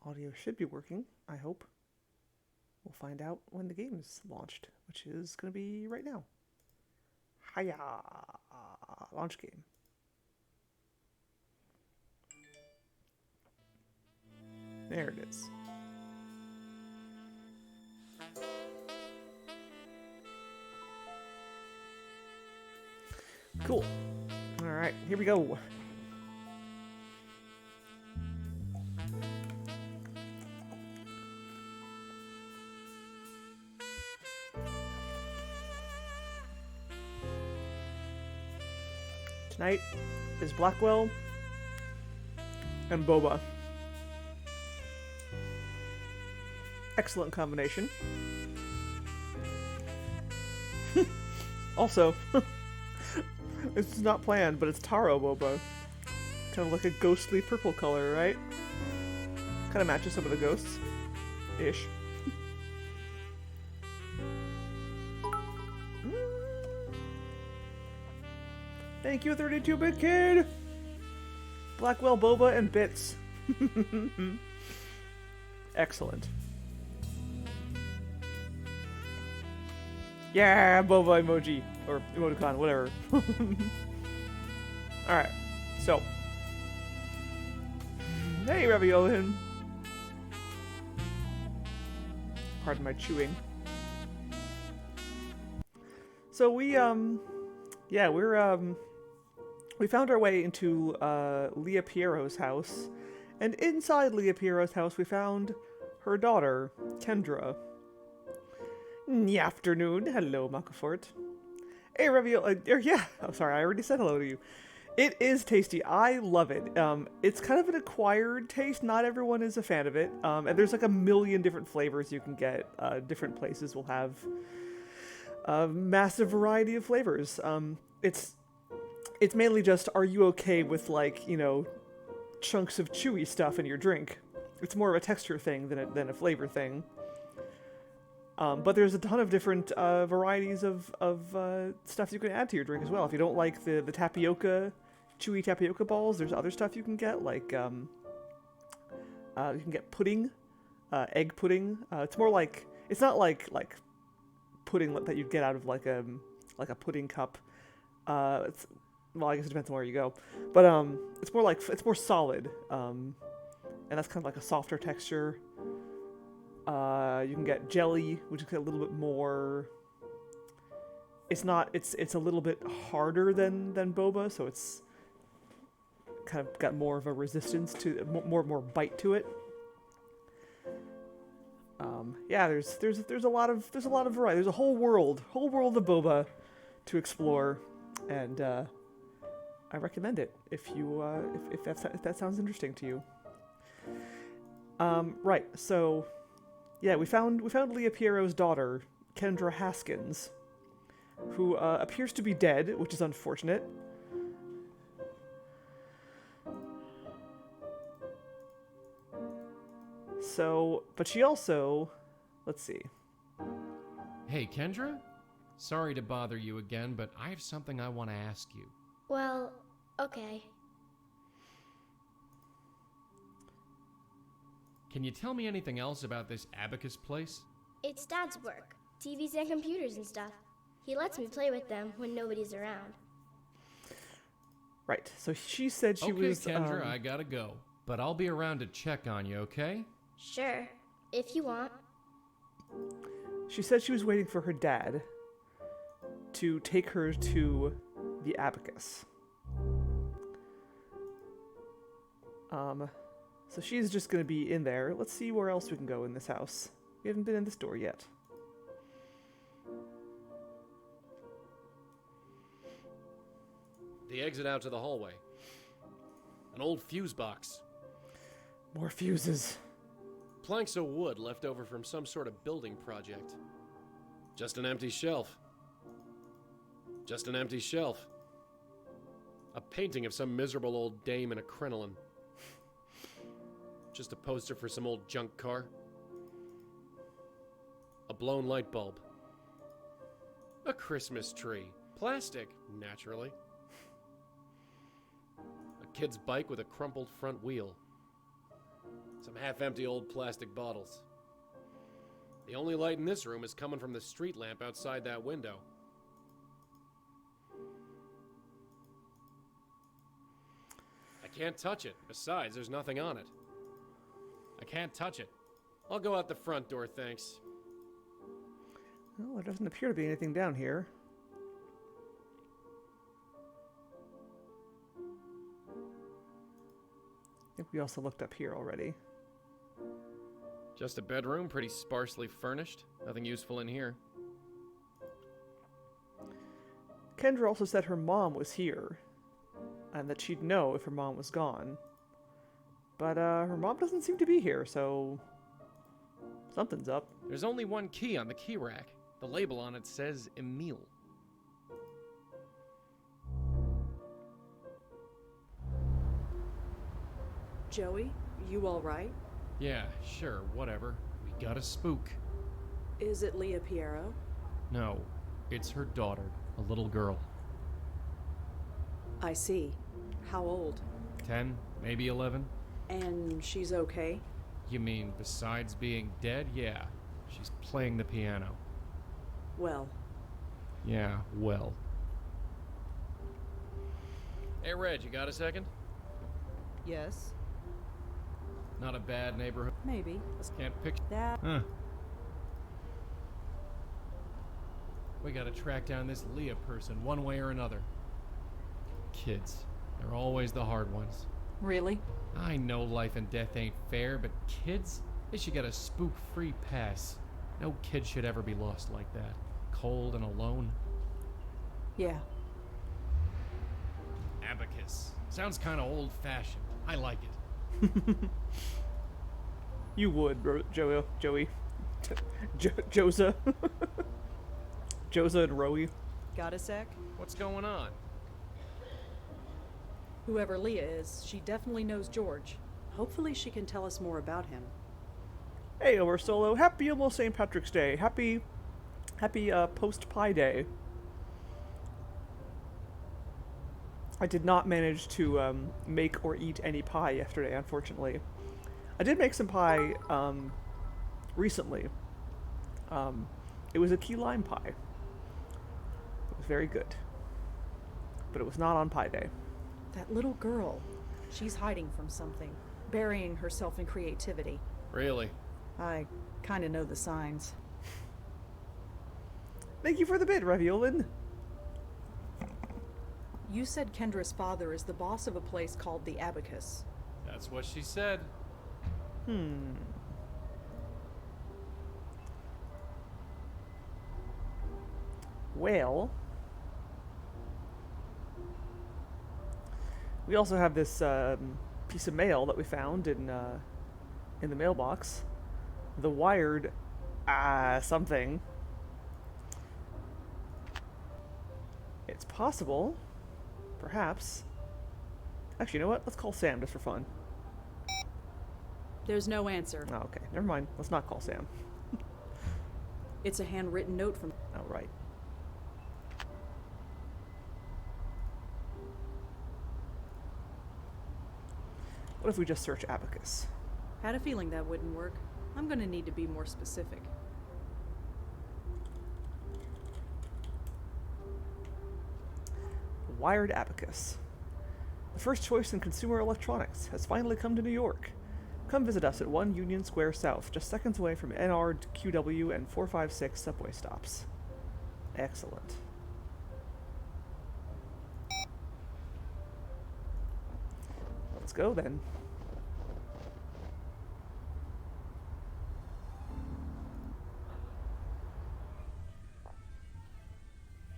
Audio should be working, I hope. We'll find out when the game's launched, which is going to be right now. Hiya! Launch game. There it is. Cool. Alright, here we go. Tonight is Blackwell and Boba. Excellent combination. Also, this is not planned, but it's Taro Boba. Kind of like a ghostly purple color, right? Kind of matches some of the ghosts. Ish. Thank you, 32-bit kid! Blackwell, Boba, and Bits. Excellent. Yeah, Boba emoji. Or emoticon, whatever. Alright, so. Hey, Raviolin. Pardon my chewing. So we found our way into Leah Piero's house, and inside Leah Piero's house we found her daughter, Kendra. Afternoon. Hello, Makafort. Hey, yeah, I'm sorry, I already said hello to you. It is tasty. I love it. It's kind of an acquired taste. Not everyone is a fan of it. And there's like a million different flavors you can get. Different places will have a massive variety of flavors. It's mainly just, are you okay with, like, you know, chunks of chewy stuff in your drink? It's more of a texture thing than a flavor thing. But there's a ton of different varieties of stuff you can add to your drink as well. If you don't like the tapioca, chewy tapioca balls, there's other stuff you can get, like, you can get pudding, egg pudding. It's more like, it's not like pudding that you'd get out of like a pudding cup. Well, I guess it depends on where you go, but it's more solid, and that's kind of like a softer texture. You can get jelly, which is a little bit more. It's a little bit harder than boba, so it's kind of got more of a resistance to more bite to it. Yeah, there's a lot of variety. There's a whole world of boba to explore, and I recommend it if you if that sounds interesting to you. Right. So, yeah, we found Leah Piero's daughter, Kendra Haskins, who appears to be dead, which is unfortunate. So, but she also, let's see. Hey, Kendra? Sorry to bother you again, but I have something I want to ask you. Well, okay. Can you tell me anything else about this abacus place? It's Dad's work. TVs and computers and stuff. He lets me play with them when nobody's around. Right, so she said she was... Okay, Kendra, I gotta go. But I'll be around to check on you, okay? Sure, if you want. She said she was waiting for her dad to take her to the abacus. So she's just gonna be in there. Let's see where else we can go in this house. We haven't been in this door yet. The exit out to the hallway. An old fuse box. More fuses. Planks of wood left over from some sort of building project. Just an empty shelf. Just an empty shelf. A painting of some miserable old dame in a crinoline. Just a poster for some old junk car. A blown light bulb. A Christmas tree. Plastic, naturally. A kid's bike with a crumpled front wheel. Some half-empty old plastic bottles. The only light in this room is coming from the street lamp outside that window. I can't touch it. Besides, there's nothing on it. I can't touch it. I'll go out the front door, thanks. Well, there doesn't appear to be anything down here. I think we also looked up here already. Just a bedroom, pretty sparsely furnished. Nothing useful in here. Kendra also said her mom was here, and that she'd know if her mom was gone. But her mom doesn't seem to be here, so something's up. There's only one key on the key rack. The label on it says Emile. Joey, you all right? Yeah, sure, whatever. We got a spook. Is it Leah Piero? No, it's her daughter, a little girl. I see. How old? 10, maybe 11? And she's okay? You mean besides being dead? Yeah, she's playing the piano. Well, Yeah, well. Hey, Reg, you got a second? Yes, Not a bad neighborhood. maybe. Can't pick. That. Huh. We gotta track down this Leah person one way or another. Kids. They're always the hard ones. Really? I know life and death ain't fair, but kids, they should get a spook-free pass. No kid should ever be lost like that. Cold and alone. Yeah. Abacus. Sounds kinda old-fashioned. I like it. You would, Joey. Joza. Joza and Rowie. Got a sec? What's going on? whoever Leah is, she definitely knows George. Hopefully she can tell us more about him. Hey, over Solo. Happy almost St. Patrick's Day. Happy post-Pie Day. I did not manage to make or eat any pie yesterday, unfortunately. I did make some pie recently. It was a key lime pie. It was very good. But it was not on Pie Day. That little girl, she's hiding from something, burying herself in creativity. Really? I kind of know the signs. Thank you for the bid, Raviolin. You said Kendra's father is the boss of a place called the Abacus. That's what she said. Well, we also have this piece of mail that we found in the mailbox. The Wired something. It's possible, perhaps. Actually, you know what? Let's call Sam just for fun. There's no answer. Oh, okay. Never mind. Let's not call Sam. It's a handwritten note from... Oh, right. What if we just search Abacus? Had a feeling that wouldn't work. I'm gonna need to be more specific. Wired Abacus. The first choice in consumer electronics has finally come to New York. Come visit us at 1 Union Square South, just seconds away from NR, QW, and 456 subway stops. Excellent. Let's go then.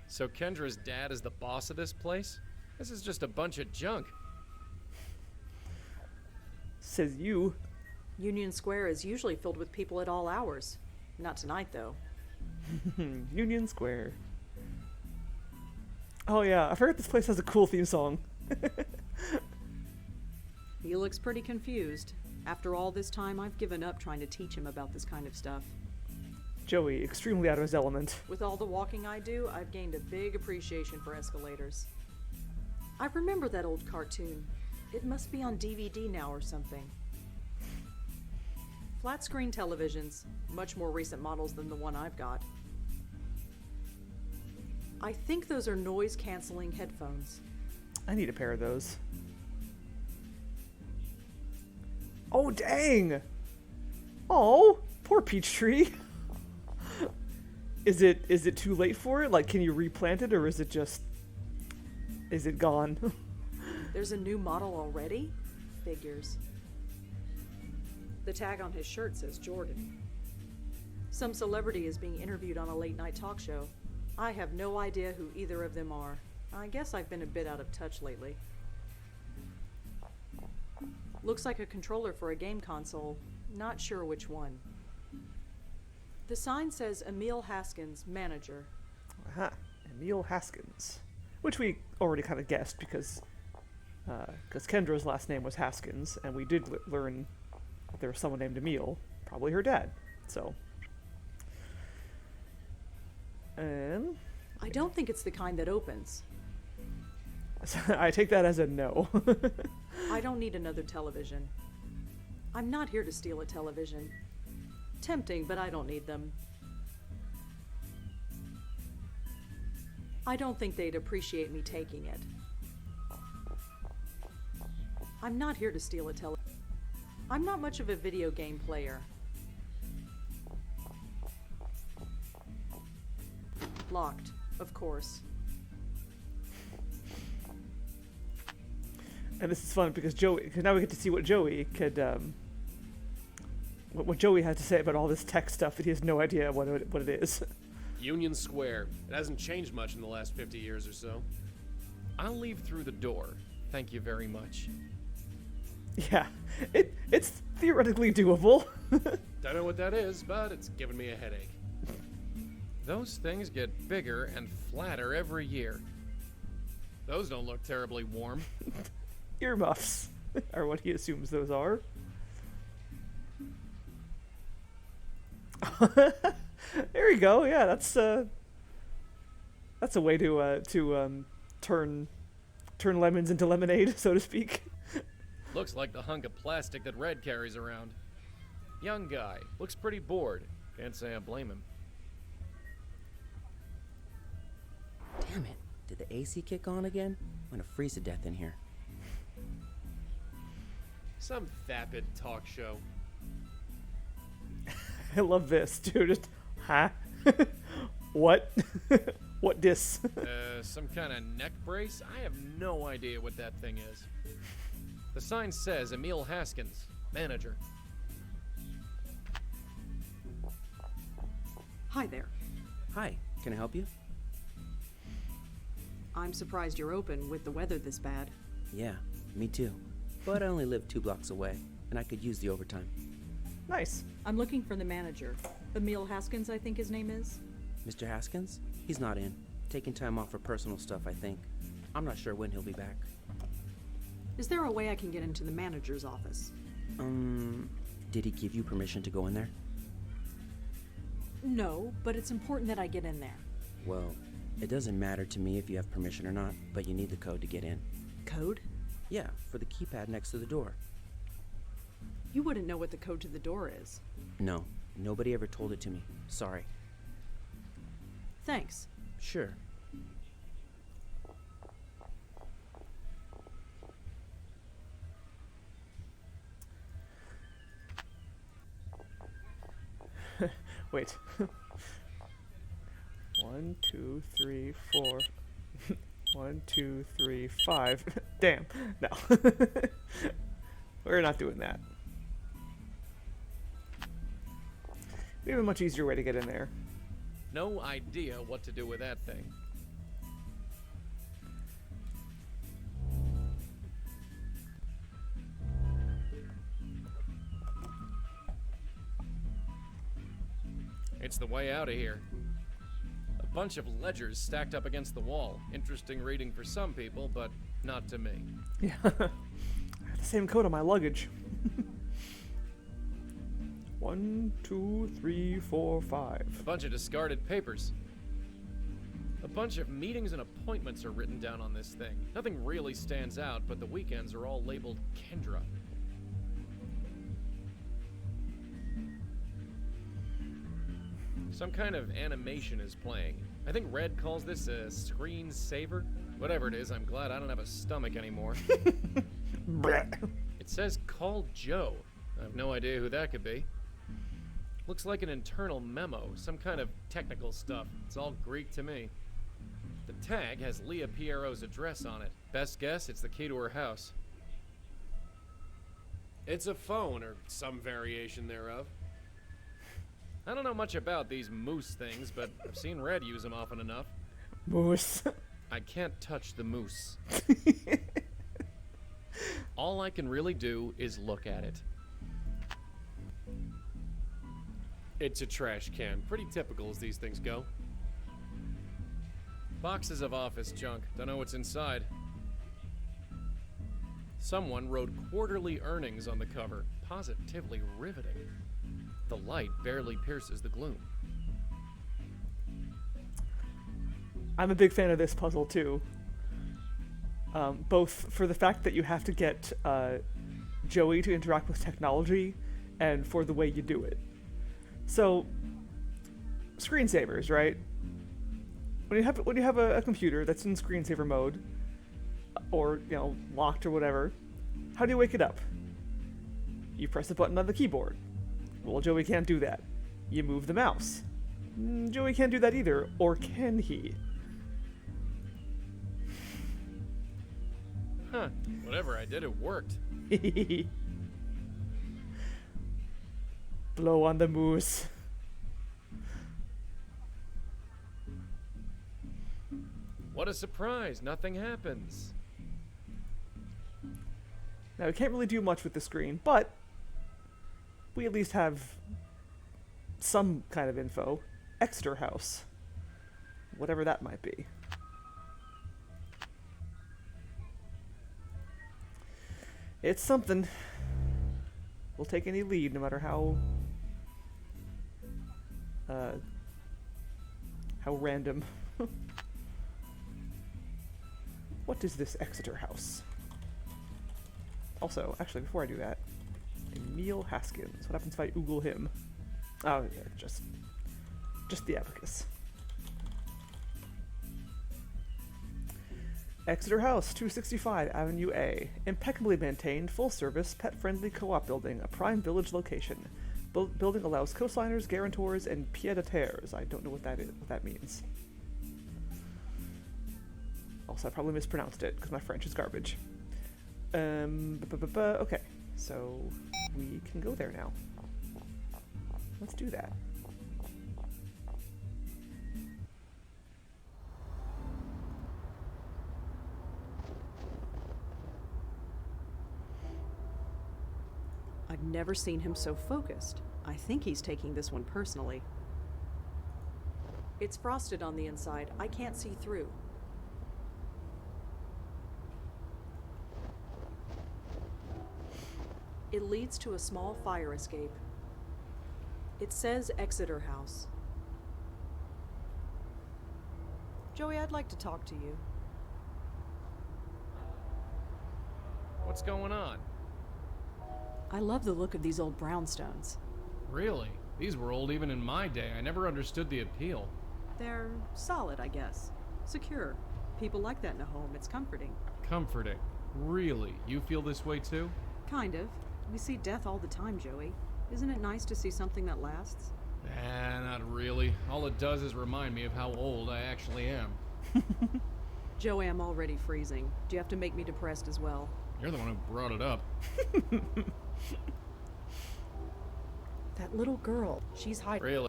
So Kendra's dad is the boss of this place? This is just a bunch of junk. Says you. Union Square is usually filled with people at all hours. Not tonight, though. Union Square. Oh yeah, I forgot this place has a cool theme song. He looks pretty confused. After all this time, I've given up trying to teach him about this kind of stuff. Joey, extremely out of his element. With all the walking I do, I've gained a big appreciation for escalators. I remember that old cartoon. It must be on DVD now or something. Flat screen televisions, much more recent models than the one I've got. I think those are noise canceling headphones. I need a pair of those. Oh, dang! Oh, poor Peachtree. Is it too late for it? Like, can you replant it, or is it gone? There's a new model already? Figures. The tag on his shirt says Jordan. Some celebrity is being interviewed on a late-night talk show. I have no idea who either of them are. I guess I've been a bit out of touch lately. Looks like a controller for a game console. Not sure which one. The sign says Emil Haskins, manager. Aha, Emil Haskins. Which we already kind of guessed because Kendra's last name was Haskins, and we did learn that there was someone named Emil, probably her dad. So, and I don't think it's the kind that opens. I take that as a no. I don't need another television. I'm not here to steal a television. Tempting, but I don't need them. I don't think they'd appreciate me taking it. I'm not here to steal a television. I'm not much of a video game player. Locked, of course. And this is fun because because now we get to see what Joey could, what Joey had to say about all this tech stuff that he has no idea what it is. Union Square. It hasn't changed much in the last 50 years or so. I'll leave through the door. Thank you very much. Yeah, it's theoretically doable. Don't know what that is, but it's giving me a headache. Those things get bigger and flatter every year. Those don't look terribly warm. Earmuffs are what he assumes those are. There you go. Yeah, that's a way to turn lemons into lemonade, so to speak. Looks like the hunk of plastic that Red carries around. Young guy. Looks pretty bored. Can't say I blame him. Damn it. Did the AC kick on again? I'm gonna freeze to death in here. Some vapid talk show. I love this, dude. Just, huh? What? What dis? Some kind of neck brace? I have no idea what that thing is. The sign says Emil Haskins, manager. Hi there. Hi, can I help you? I'm surprised you're open with the weather this bad. Yeah, me too. But I only live 2 blocks away, and I could use the overtime. Nice. I'm looking for the manager. Emil Haskins, I think his name is. Mr. Haskins? He's not in. Taking time off for personal stuff, I think. I'm not sure when he'll be back. Is there a way I can get into the manager's office? Did he give you permission to go in there? No, but it's important that I get in there. Well, it doesn't matter to me if you have permission or not, but you need the code to get in. Code? Yeah, for the keypad next to the door. You wouldn't know what the code to the door is. No, nobody ever told it to me. Sorry. Thanks. Sure. Wait. 1, 2, 3, 4. 1, 2, 3, 5. Damn. No. We're not doing that. We have a much easier way to get in there. No idea what to do with that thing. It's the way out of here. A bunch of ledgers stacked up against the wall. Interesting reading for some people, but not to me. Yeah. I have the same code on my luggage. 1, 2, 3, 4, 5. A bunch of discarded papers. A bunch of meetings and appointments are written down on this thing. Nothing really stands out, but the weekends are all labeled Kendra. Some kind of animation is playing. I think Red calls this a screen saver. Whatever it is, I'm glad I don't have a stomach anymore. It says call Joe. I have no idea who that could be. Looks like an internal memo, some kind of technical stuff. It's all Greek to me. The tag has Leah Piero's address on it. Best guess, it's the key to her house. It's a phone, or some variation thereof. I don't know much about these moose things, but I've seen Red use them often enough. Moose. I can't touch the moose. All I can really do is look at it. It's a trash can. Pretty typical as these things go. Boxes of office junk. Don't know what's inside. Someone wrote quarterly earnings on the cover. Positively riveting. The light barely pierces the gloom. I'm a big fan of this puzzle too. Both for the fact that you have to get Joey to interact with technology, and for the way you do it. So, screensavers, right? When you have a computer that's in screensaver mode, or locked or whatever, how do you wake it up? You press a button on the keyboard. Well, Joey can't do that. You move the mouse. Joey can't do that either, or can he? Huh. Whatever I did, it worked. Blow on the moose. What a surprise. Nothing happens. Now, we can't really do much with the screen, but we at least have some kind of info. Exeter House. Whatever that might be. It's something. We'll take any lead, no matter how random. What is this Exeter House? Also, actually, before I do that, Emil Haskins. What happens if I Google him? Oh, yeah, just the abacus. Exeter House, 265 Avenue A. Impeccably maintained, full-service, pet-friendly co-op building, a prime village location. Building allows cosigners, guarantors, and pied-à-terres. I don't know what that means. Also, I probably mispronounced it, because my French is garbage. Okay, so we can go there now. Let's do that. I've never seen him so focused. I think he's taking this one personally. It's frosted on the inside. I can't see through. It leads to a small fire escape. It says Exeter House. Joey, I'd like to talk to you. What's going on? I love the look of these old brownstones. Really? These were old even in my day. I never understood the appeal. They're solid, I guess. Secure. People like that in a home. It's comforting. Comforting. Really? You feel this way too? Kind of. We see death all the time, Joey. Isn't it nice to see something that lasts? Not really. All it does is remind me of how old I actually am. Joey, I'm already freezing. Do you have to make me depressed as well? You're the one who brought it up. That little girl, she's hiding. Really?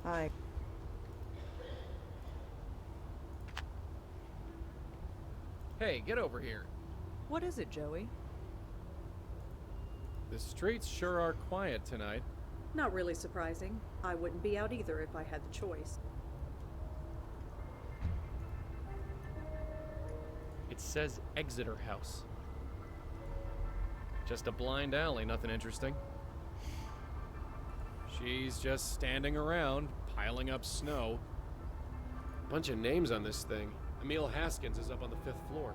Hey, get over here. What is it, Joey? The streets sure are quiet tonight. Not really surprising. I wouldn't be out either if I had the choice. It says Exeter House. Just a blind alley, nothing interesting. She's just standing around, piling up snow. Bunch of names on this thing. Emil Haskins is up on the 5th floor.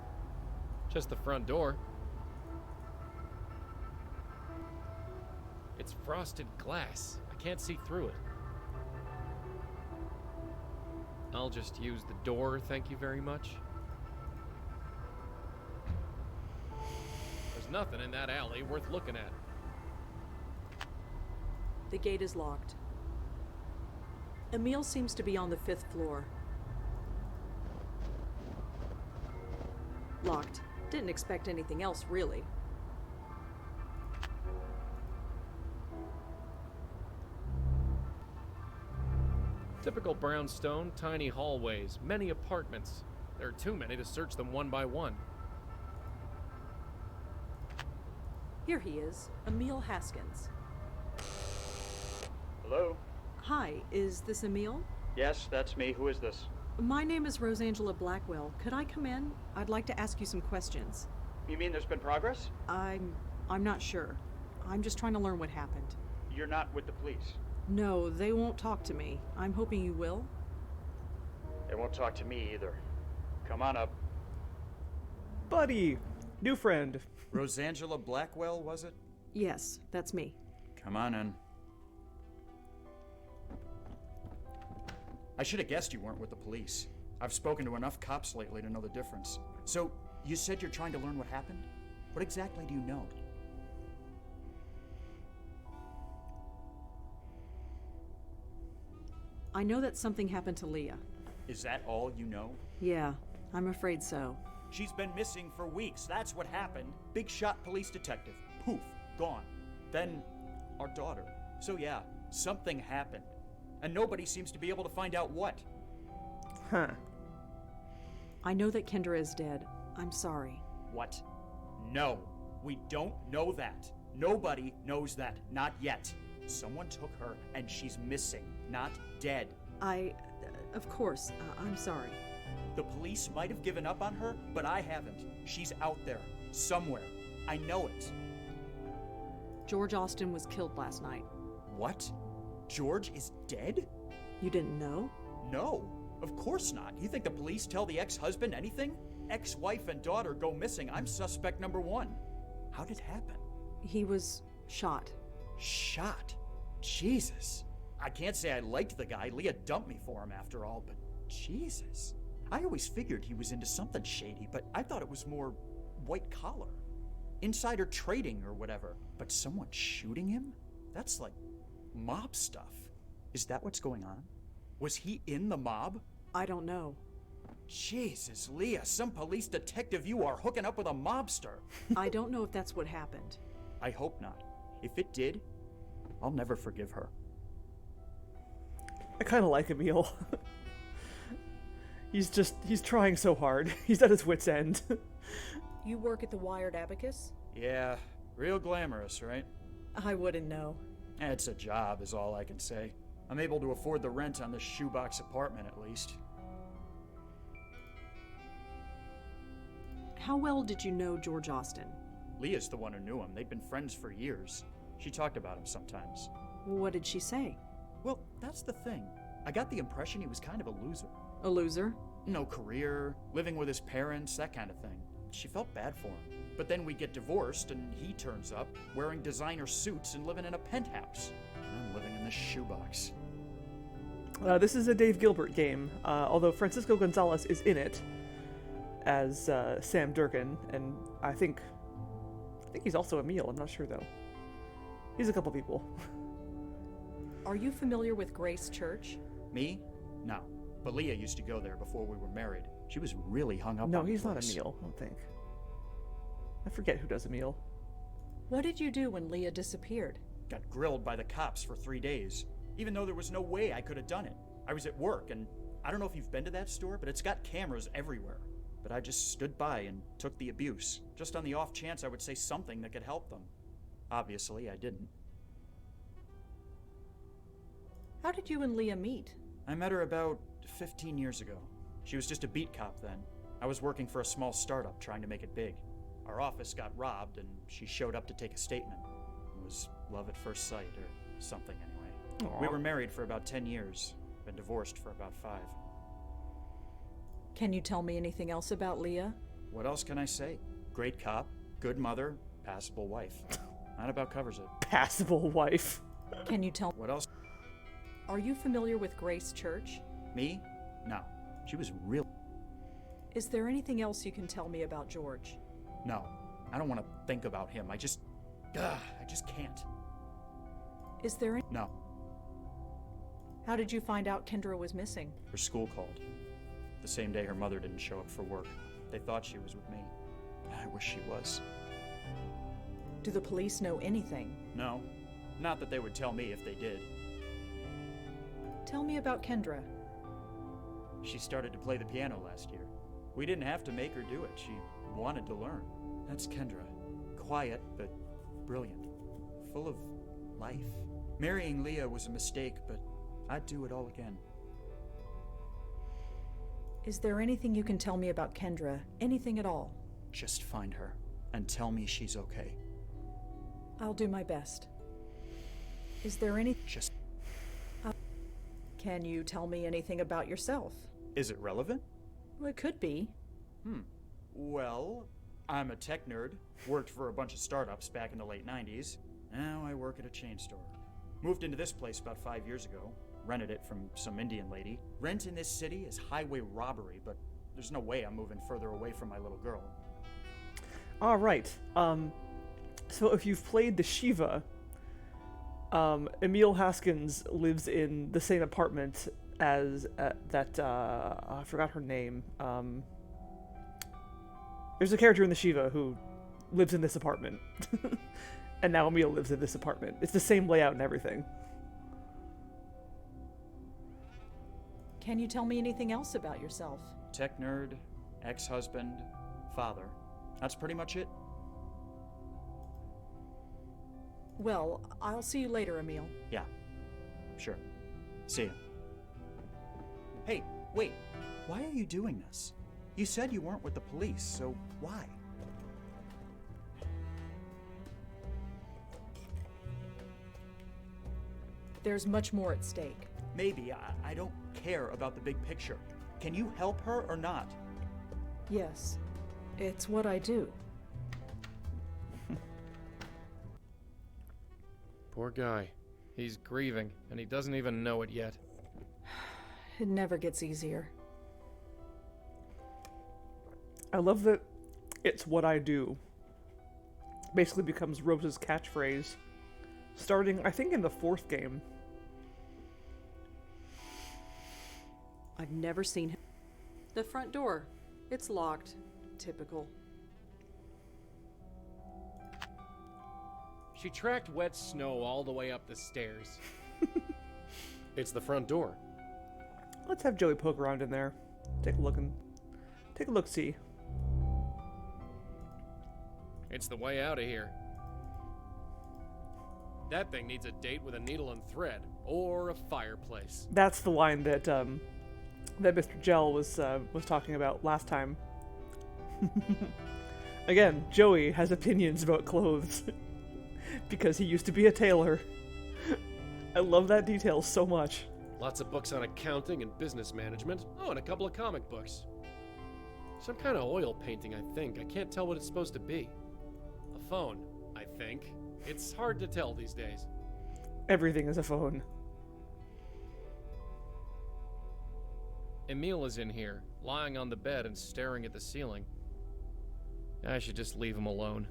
Just the front door. It's frosted glass. I can't see through it. I'll just use the door, thank you very much. There's nothing in that alley worth looking at. The gate is locked. Emil seems to be on the 5th floor. Locked. Didn't expect anything else, really. Typical brownstone, tiny hallways, many apartments. There are too many to search them one by one. Here he is, Emil Haskins. Hello? Hi, is this Emil? Yes, that's me. Who is this? My name is Rosangela Blackwell. Could I come in? I'd like to ask you some questions. You mean there's been progress? I'm not sure. I'm just trying to learn what happened. You're not with the police. No, they won't talk to me. I'm hoping you will. They won't talk to me either. Come on up. Buddy! New friend. Rosangela Blackwell, was it? Yes, that's me. Come on in. I should have guessed you weren't with the police. I've spoken to enough cops lately to know the difference. So, you said you're trying to learn what happened? What exactly do you know? I know that something happened to Leah. Is that all you know? Yeah, I'm afraid so. She's been missing for weeks. That's what happened. Big shot police detective. Poof. Gone. Then, our daughter. So yeah, something happened. And nobody seems to be able to find out what. Huh. I know that Kendra is dead. I'm sorry. What? No. We don't know that. Nobody knows that. Not yet. Someone took her and she's missing, not dead. Of course, I'm sorry. The police might have given up on her, but I haven't. She's out there, somewhere. I know it. George Austin was killed last night. What? George is dead? You didn't know? No, of course not. You think the police tell the ex-husband anything? Ex-wife and daughter go missing. I'm suspect number one. How did it happen? He was shot. Shot? Jesus. I can't say I liked the guy. Leah dumped me for him after all, but Jesus. I always figured he was into something shady, but I thought it was more white collar. Insider trading or whatever. But someone shooting him? That's like mob stuff. Is that what's going on? Was he in the mob? I don't know. Jesus, Leah, some police detective you are hooking up with a mobster. I don't know if that's what happened. I hope not. If it did, I'll never forgive her. I kind of like Emil. He's trying so hard. He's at his wit's end. You work at the Wired Abacus? Yeah, real glamorous, right? I wouldn't know. It's a job is all I can say. I'm able to afford the rent on this shoebox apartment at least. How well did you know George Austin? Leah's the one who knew him. They'd been friends for years. She talked about him sometimes. What did she say? Well, that's the thing. I got the impression he was kind of a loser. A loser? No career, living with his parents, that kind of thing. She felt bad for him. But then we get divorced and he turns up, wearing designer suits and living in a penthouse. And I'm living in this shoebox. This is a Dave Gilbert game, although Francisco Gonzalez is in it as Sam Durkin, and I think he's also Emil. I'm not sure though. He's a couple people. Are you familiar with Grace Church? Me? No. But Leah used to go there before we were married. She was really hung up No, on he's the not place. Emil, I don't think. I forget who does Emil. What did you do when Leah disappeared? Got grilled by the cops for 3 days, even though there was no way I could have done it. I was at work, and I don't know if you've been to that store, but it's got cameras everywhere. But I just stood by and took the abuse, just on the off chance I would say something that could help them. Obviously, I didn't. How did you and Leah meet? I met her about 15 years ago. She was just a beat cop then. I was working for a small startup trying to make it big. Our office got robbed, and she showed up to take a statement. It was love at first sight, or something anyway. Aw. We were married for about 10 years, been divorced for about 5. Can you tell me anything else about Leah? What else can I say? Great cop, good mother, passable wife. That about covers it. Passable wife. Can you tell? What else? Are you familiar with Grace Church? Me? No, she was real. Is there anything else you can tell me about George? No, I don't want to think about him. I just can't. Is there No, How did you find out Kendra was missing? her school called. The same day her mother didn't show up for work. They thought she was with me. I wish she was. Do the police know anything? No, not that they would tell me if they did. Tell me about Kendra. She started to play the piano last year. We didn't have to make her do it. She wanted to learn. That's Kendra. Quiet, but brilliant. Full of life. Marrying Leah was a mistake, but I'd do it all again. Is there anything you can tell me about Kendra? Anything at all? Just find her and tell me she's okay. I'll do my best. Is there any... Just... Can you tell me anything about yourself? Is it relevant? Well, it could be. Well, I'm a tech nerd. Worked for a bunch of startups back in the late 90s. Now I work at a chain store. Moved into this place about 5 years ago. Rented it from some Indian lady. Rent in this city is highway robbery, but there's no way I'm moving further away from my little girl. All right. So if you've played the Shiva, Emil Haskins lives in the same apartment as I forgot her name. There's a character in the Shiva who lives in this apartment. And now Emil lives in this apartment. It's the same layout and everything. Can you tell me anything else about yourself? Tech nerd, ex-husband, father. That's pretty much it. Well, I'll see you later, Emil. Yeah, sure. See ya. Hey, wait. Why are you doing this? You said you weren't with the police, so why? There's much more at stake. Maybe. I don't care about the big picture. Can you help her or not? Yes, it's what I do. Poor guy. He's grieving, and he doesn't even know it yet. It never gets easier. I love that it's what I do. Basically becomes Rose's catchphrase. Starting, I think, in the 4th game. I've never seen him. The front door. It's locked. Typical. She tracked wet snow all the way up the stairs. It's the front door. Let's have Joey poke around in there. Take a look, see. It's the way out of here. That thing needs a date with a needle and thread, or a fireplace. That's the line that that Mr. Gel was talking about last time. Again, Joey has opinions about clothes because he used to be a tailor. I love that detail so much. Lots of books on accounting and business management. Oh, and a couple of comic books. Some kind of oil painting, I think. I can't tell what it's supposed to be. A phone, I think. It's hard to tell these days. Everything is a phone. Emil is in here, lying on the bed and staring at the ceiling. I should just leave him alone.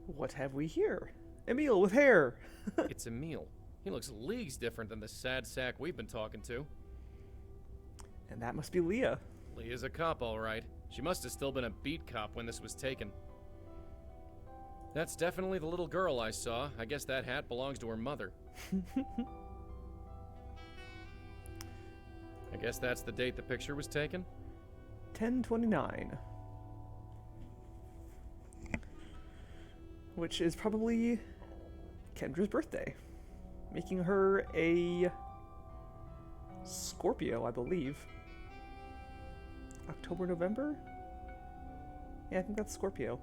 What have we here? Emil with hair. It's Emil. He looks leagues different than the sad sack we've been talking to. And that must be Leah. Leah's a cop, all right. She must have still been a beat cop when this was taken. That's definitely the little girl I saw. I guess that hat belongs to her mother. I guess that's the date the picture was taken? 10/29. Which is probably Kendra's birthday. Making her a Scorpio, I believe. October, November? Yeah, I think that's Scorpio.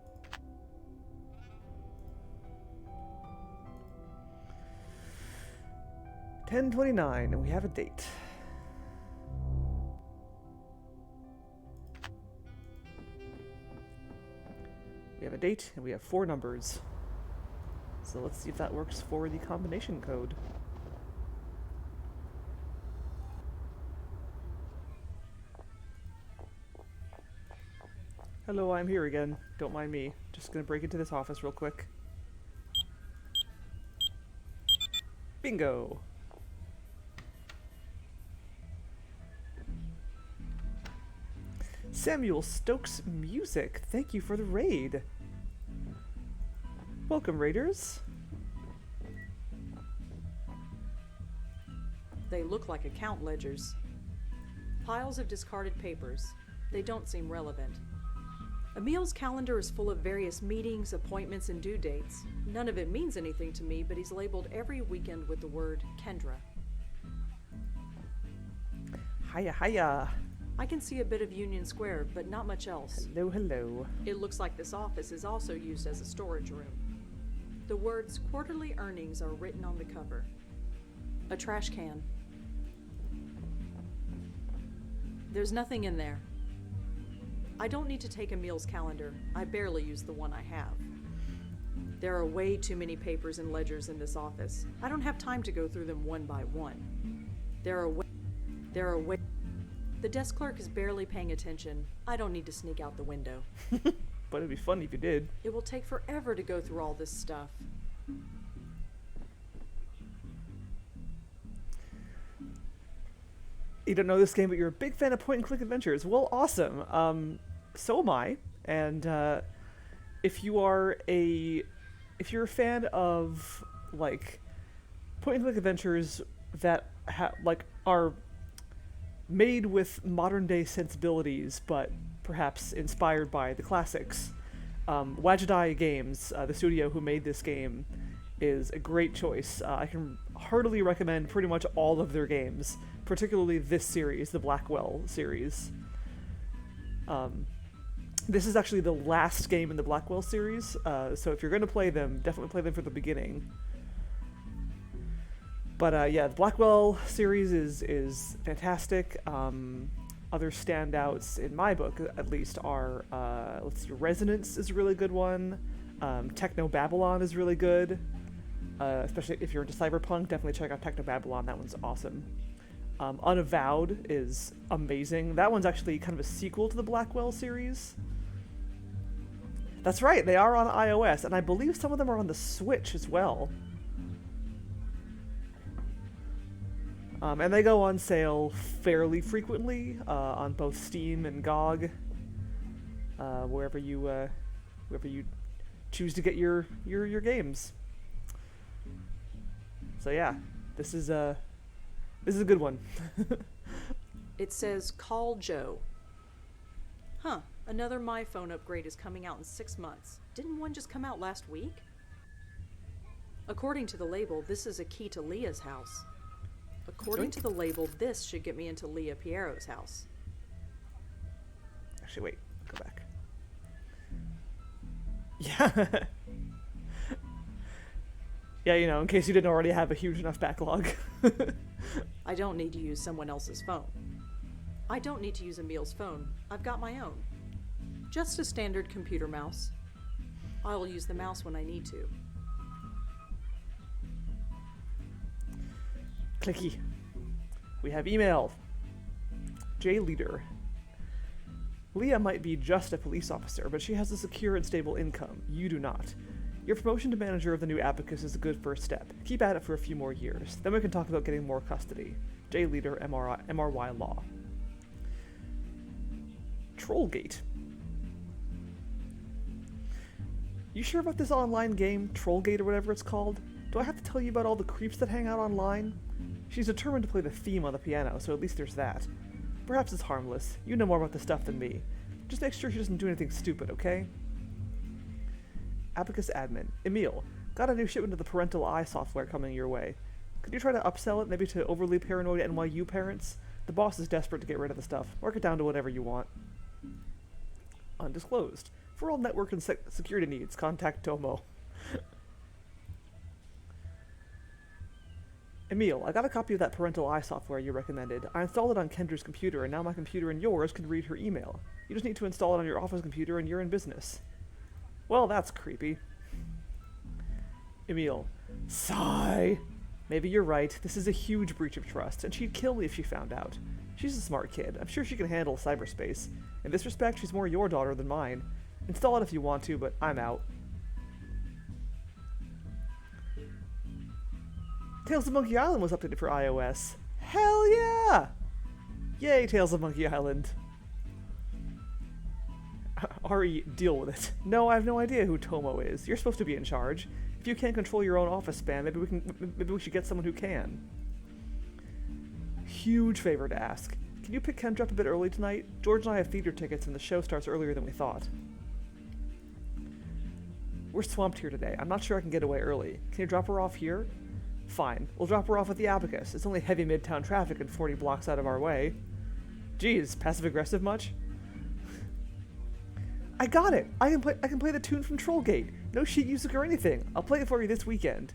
$10/29, and we have a date. We have a date, and we have 4 numbers. So let's see if that works for the combination code. Hello, I'm here again. Don't mind me. Just gonna break into this office real quick. Bingo! Samuel Stokes Music, thank you for the raid. Welcome, raiders. They look like account ledgers. Piles of discarded papers. They don't seem relevant. Emil's calendar is full of various meetings, appointments, and due dates. None of it means anything to me, but he's labeled every weekend with the word Kendra. Hiya, hiya. I can see a bit of Union Square, but not much else. Hello, hello. It looks like this office is also used as a storage room. The words quarterly earnings are written on the cover. A trash can. There's nothing in there. I don't need to take Emil's calendar. I barely use the one I have. There are way too many papers and ledgers in this office. I don't have time to go through them one by one. There are way. The desk clerk is barely paying attention. I don't need to sneak out the window. But it'd be fun if you did. It will take forever to go through all this stuff. You don't know this game, but you're a big fan of point-and-click adventures. Well, awesome. So am I. And if you're a fan of like point-and-click adventures that are made with modern-day sensibilities, but perhaps inspired by the classics, Wajidai Games, the studio who made this game, is a great choice. I can heartily recommend pretty much all of their games, particularly this series, the Blackwell series. This is actually the last game in the Blackwell series, so if you're going to play them, definitely play them from the beginning. But yeah, the Blackwell series is fantastic. Other standouts, in my book at least, are, let's see, Resonance is a really good one. Techno Babylon is really good. Especially if you're into cyberpunk, definitely check out Techno Babylon, that one's awesome. Unavowed is amazing. That one's actually kind of a sequel to the Blackwell series. That's right, they are on iOS, and I believe some of them are on the Switch as well. And they go on sale fairly frequently on both Steam and GOG, wherever you choose to get your games. So yeah, this is a good one. It says, call Joe. Huh, another My Phone upgrade is coming out in 6 months. Didn't one just come out last week? According to the label, this is a key to Leah's house. According to the label, this should get me into Leah Piero's house. Actually, wait, go back. Yeah. Yeah, you know, in case you didn't already have a huge enough backlog. I don't need to use someone else's phone. I don't need to use Emil's phone. I've got my own. Just a standard computer mouse. I will use the mouse when I need to. Clicky. We have email. J Leader. Leah might be just a police officer, but she has a secure and stable income. You do not. Your promotion to manager of the new Abacus is a good first step. Keep at it for a few more years. Then we can talk about getting more custody. J Leader, MRY Law. Trollgate. You sure about this online game, Trollgate or whatever it's called? Do I have to tell you about all the creeps that hang out online? She's determined to play the theme on the piano, so at least there's that. Perhaps it's harmless. You know more about the stuff than me. Just make sure she doesn't do anything stupid, okay? Abacus admin. Emil, got a new shipment of the parental eye software coming your way. Could you try to upsell it, maybe to overly paranoid NYU parents? The boss is desperate to get rid of the stuff. Work it down to whatever you want. Undisclosed. For all network and security needs, contact Tomo. Emil, I got a copy of that parental eye software you recommended. I installed it on Kendra's computer, and now my computer and yours can read her email. You just need to install it on your office computer, and you're in business. Well, that's creepy. Emil. Sigh. Maybe you're right. This is a huge breach of trust, and she'd kill me if she found out. She's a smart kid. I'm sure she can handle cyberspace. In this respect, she's more your daughter than mine. Install it if you want to, but I'm out. Tales of Monkey Island was updated for iOS. Hell yeah! Yay, Tales of Monkey Island. RE, deal with it. No, I have no idea who Tomo is. You're supposed to be in charge. If you can't control your own office spam, maybe we should get someone who can. Huge favor to ask. Can you pick Kendra up a bit early tonight? George and I have theater tickets and the show starts earlier than we thought. We're swamped here today. I'm not sure I can get away early. Can you drop her off here? Fine. We'll drop her off at the Abacus. It's only heavy midtown traffic and 40 blocks out of our way. Geez, passive-aggressive much? I got it! I can play the tune from Trollgate. No sheet music or anything. I'll play it for you this weekend.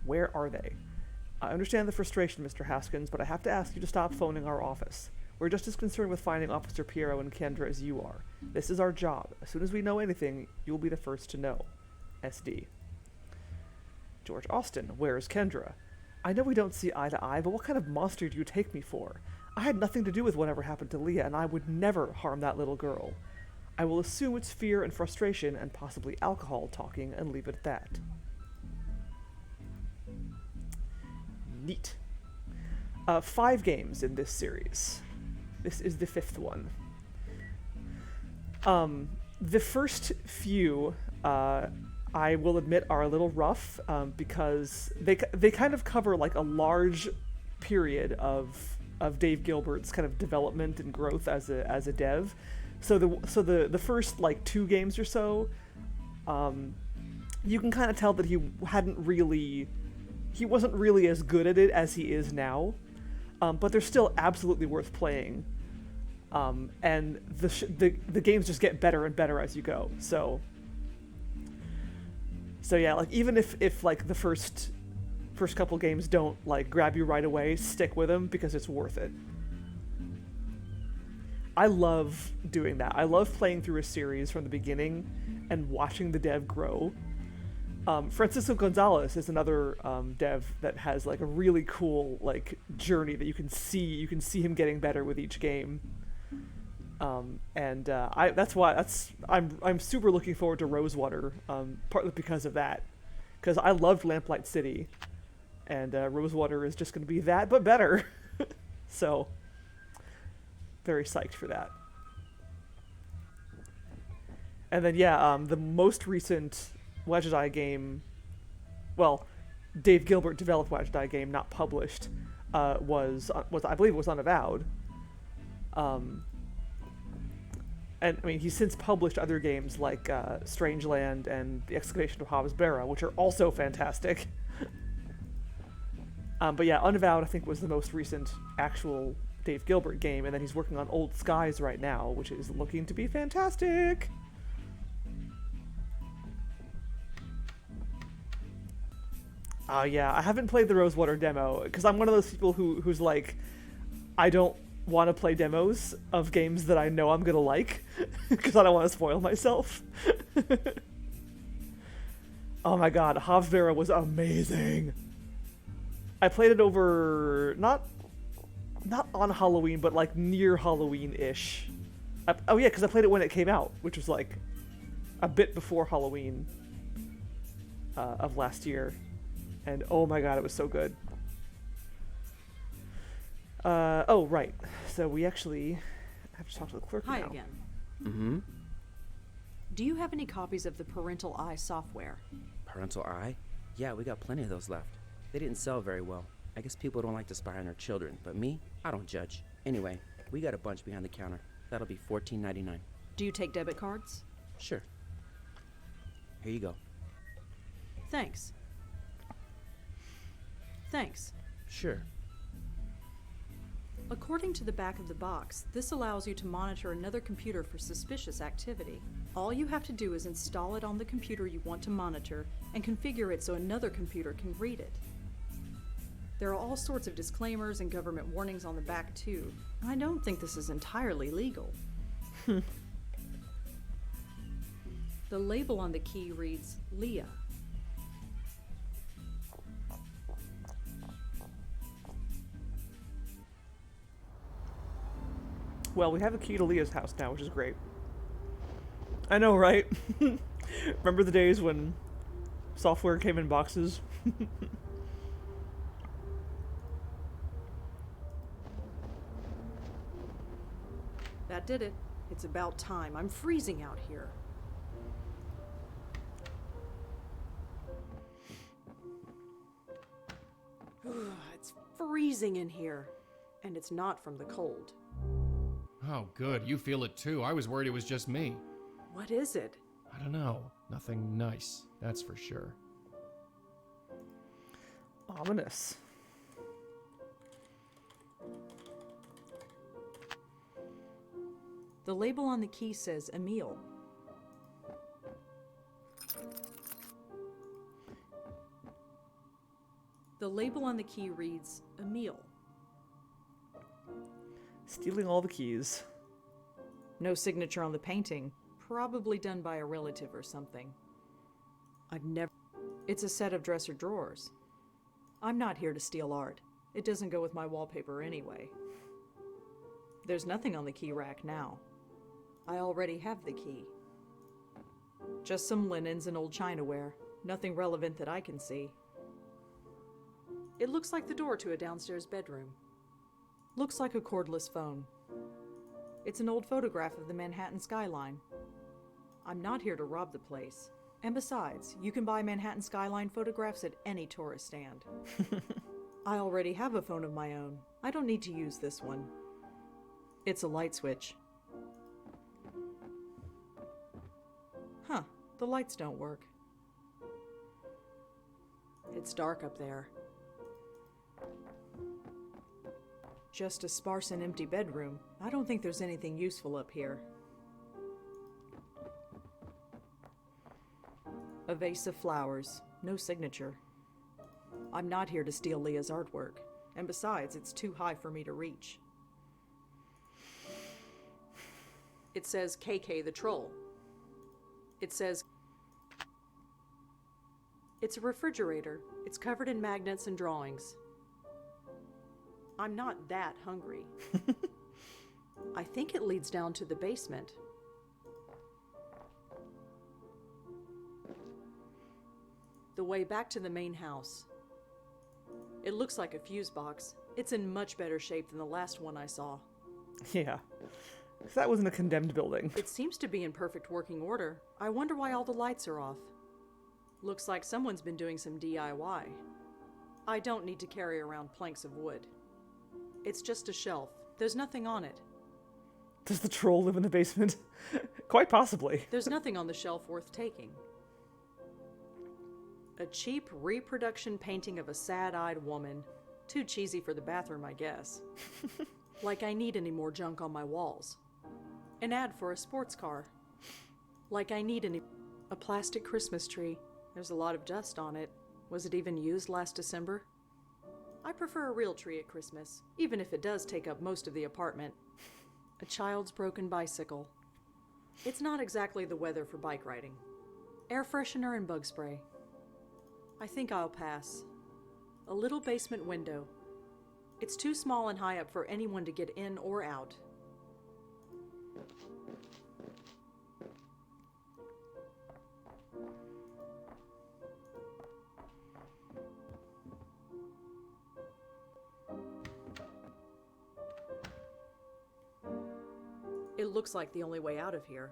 Where are they? I understand the frustration, Mr. Haskins, but I have to ask you to stop phoning our office. We're just as concerned with finding Officer Piero and Kendra as you are. This is our job. As soon as we know anything, you'll be the first to know. SD. George Austin, where is Kendra? I know we don't see eye to eye, but what kind of monster do you take me for? I had nothing to do with whatever happened to Leah, and I would never harm that little girl. I will assume it's fear and frustration and possibly alcohol talking and leave it at that. Neat. 5 games in this series. This is the 5th one. The first few, I will admit, are a little rough because they kind of cover like a large period of Dave Gilbert's kind of development and growth as a dev. So the first like 2 games or so, you can kind of tell that he wasn't really as good at it as he is now, but they're still absolutely worth playing. And the games just get better and better as you go. So yeah, like even if like the first couple games don't like grab you right away, stick with them because it's worth it. I love doing that. I love playing through a series from the beginning and watching the dev grow. Francisco Gonzalez is another dev that has like a really cool like journey that you can see him getting better with each game. I'm super looking forward to Rosewater, partly because of that, because I loved Lamplight City, and Rosewater is just going to be that but better. So very psyched for that. And then the most recent Wedge Die game, well, Dave Gilbert developed Wedge Die game, not published, was I believe it was Unavowed. And I mean, he's since published other games like Strangeland and The Excavation of Hobbs-Barra, which are also fantastic. But yeah, Unavowed I think was the most recent actual Dave Gilbert game, and then he's working on Old Skies right now, which is looking to be fantastic. Yeah, I haven't played the Rosewater demo, because I'm one of those people who's like, I don't want to play demos of games that I know I'm gonna like, because I don't want to spoil myself. Oh my god, Hobbs-Barra was amazing. I played it over, not on Halloween, but like near Halloween-ish. Oh yeah, because I played it when it came out, which was like a bit before Halloween of last year. And oh my god, it was so good. Oh, right. So we actually have to talk to the clerk now. Hi again. Mm-hmm. Do you have any copies of the Parental Eye software? Parental Eye? Yeah, we got plenty of those left. They didn't sell very well. I guess people don't like to spy on their children, but me, I don't judge. Anyway, we got a bunch behind the counter. That'll be $14.99. Do you take debit cards? Sure. Here you go. Thanks. Thanks. Sure. According to the back of the box, this allows you to monitor another computer for suspicious activity. All you have to do is install it on the computer you want to monitor and configure it so another computer can read it. There are all sorts of disclaimers and government warnings on the back too. I don't think this is entirely legal. The label on the key reads Leah. Well, we have a key to Leah's house now, which is great. I know, right? Remember the days when software came in boxes? That did it. It's about time. I'm freezing out here. It's freezing in here. And it's not from the cold. Oh, good. You feel it too. I was worried it was just me. What is it? I don't know. Nothing nice, that's for sure. Ominous. The label on the key says Emil. The label on the key reads Emil. Stealing all the keys. No signature on the painting. Probably done by a relative or something. I've never... It's a set of dresser drawers. I'm not here to steal art. It doesn't go with my wallpaper anyway. There's nothing on the key rack now. I already have the key. Just some linens and old chinaware. Nothing relevant that I can see. It looks like the door to a downstairs bedroom. Looks like a cordless phone. It's an old photograph of the Manhattan skyline. I'm not here to rob the place. And besides, you can buy Manhattan skyline photographs at any tourist stand. I already have a phone of my own. I don't need to use this one. It's a light switch. Huh, the lights don't work. It's dark up there. Just a sparse and empty bedroom. I don't think there's anything useful up here. A vase of flowers. No signature. I'm not here to steal Leah's artwork. And besides, it's too high for me to reach. It says KK the Troll. It says... It's a refrigerator. It's covered in magnets and drawings. I'm not that hungry. I think it leads down to the basement. The way back to the main house. It looks like a fuse box. It's in much better shape than the last one I saw. Yeah. 'Cause that was in a condemned building. It seems to be in perfect working order. I wonder why all the lights are off. Looks like someone's been doing some DIY. I don't need to carry around planks of wood. It's just a shelf. There's nothing on it. Does the troll live in the basement? Quite possibly. There's nothing on the shelf worth taking. A cheap reproduction painting of a sad-eyed woman. Too cheesy for the bathroom, I guess. Like I need any more junk on my walls. An ad for a sports car. Like I need any... A plastic Christmas tree. There's a lot of dust on it. Was it even used last December? I prefer a real tree at Christmas, even if it does take up most of the apartment. A child's broken bicycle. It's not exactly the weather for bike riding. Air freshener and bug spray. I think I'll pass. A little basement window. It's too small and high up for anyone to get in or out. It looks like the only way out of here.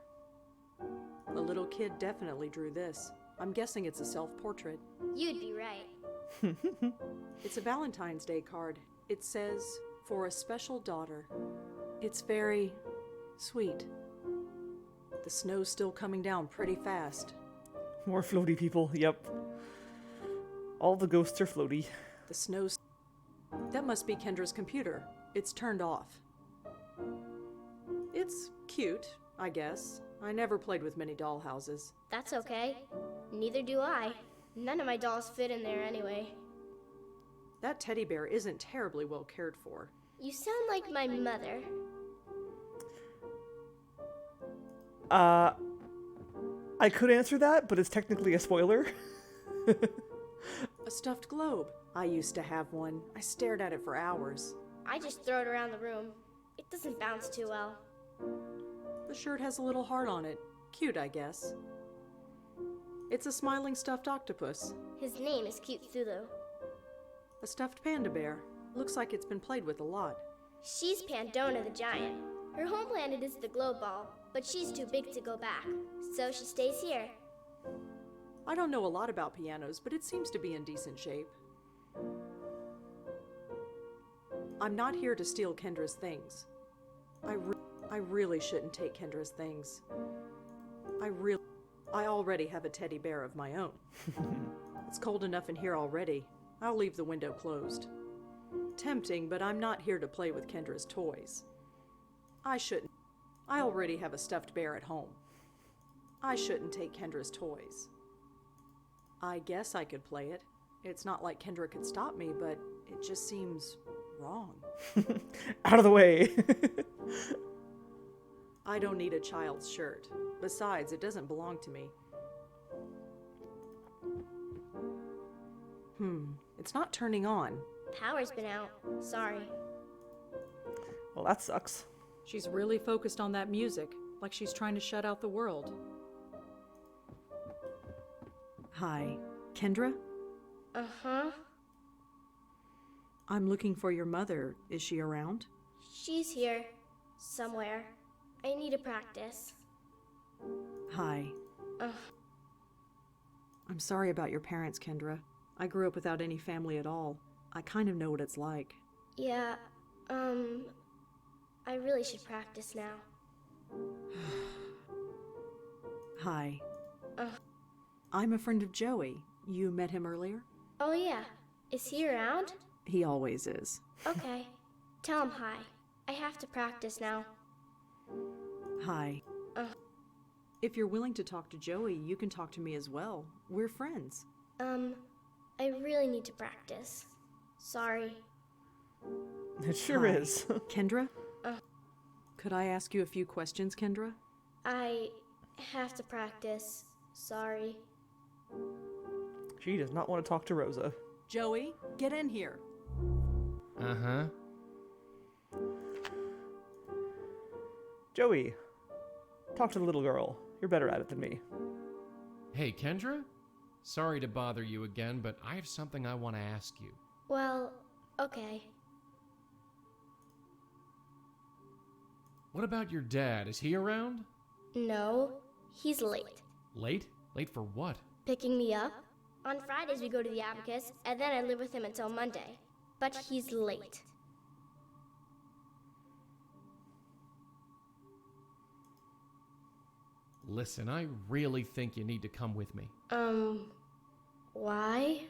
A little kid definitely drew this. I'm guessing it's a self-portrait. You'd be right. It's a Valentine's Day card. It says, "For a special daughter." It's very sweet. The snow's still coming down pretty fast. More floaty people, yep. All the ghosts are floaty. The snow's... That must be Kendra's computer. It's turned off. It's cute, I guess. I never played with many dollhouses. That's okay. Neither do I. None of my dolls fit in there anyway. That teddy bear isn't terribly well cared for. You sound like my mother. I could answer that, but it's technically a spoiler. A stuffed globe. I used to have one. I stared at it for hours. I just throw it around the room. It doesn't bounce too well. The shirt has a little heart on it. Cute, I guess. It's a smiling stuffed octopus. His name is Cute Thulu. A stuffed panda bear. Looks like it's been played with a lot. She's Pandora the giant. Her home planet is the globe ball, but she's too big to go back, so she stays here. I don't know a lot about pianos, but it seems to be in decent shape. I'm not here to steal Kendra's things. I really shouldn't take Kendra's things. I already have a teddy bear of my own. It's cold enough in here already. I'll leave the window closed. Tempting, but I'm not here to play with Kendra's toys. I shouldn't. I already have a stuffed bear at home. I shouldn't take Kendra's toys. I guess I could play it. It's not like Kendra could stop me, but it just seems wrong. Out of the way. I don't need a child's shirt. Besides, it doesn't belong to me. It's not turning on. Power's been out. Sorry. Well, that sucks. She's really focused on that music, like she's trying to shut out the world. Hi, Kendra? Uh-huh. I'm looking for your mother. Is she around? She's here. Somewhere. I need to practice. Hi. I'm sorry about your parents, Kendra. I grew up without any family at all. I kind of know what it's like. Yeah, I really should practice now. Hi. I'm a friend of Joey. You met him earlier? Oh yeah. Is he around? He always is. Okay. Tell him hi. I have to practice now. Hi. If you're willing to talk to Joey, you can talk to me as well. We're friends. I really need to practice. Sorry. It sure Hi. is. Kendra? Could I ask you a few questions, Kendra? I have to practice. Sorry. She does not want to talk to Rosa. Joey, get in here. Uh-huh. Joey, talk to the little girl. You're better at it than me. Hey, Kendra? Sorry to bother you again, but I have something I want to ask you. Well, okay. What about your dad? Is he around? No, he's late. Late? Late for what? Picking me up? On Fridays we go to the Abacus, and then I live with him until Monday. But he's late. Listen, I really think you need to come with me. Why?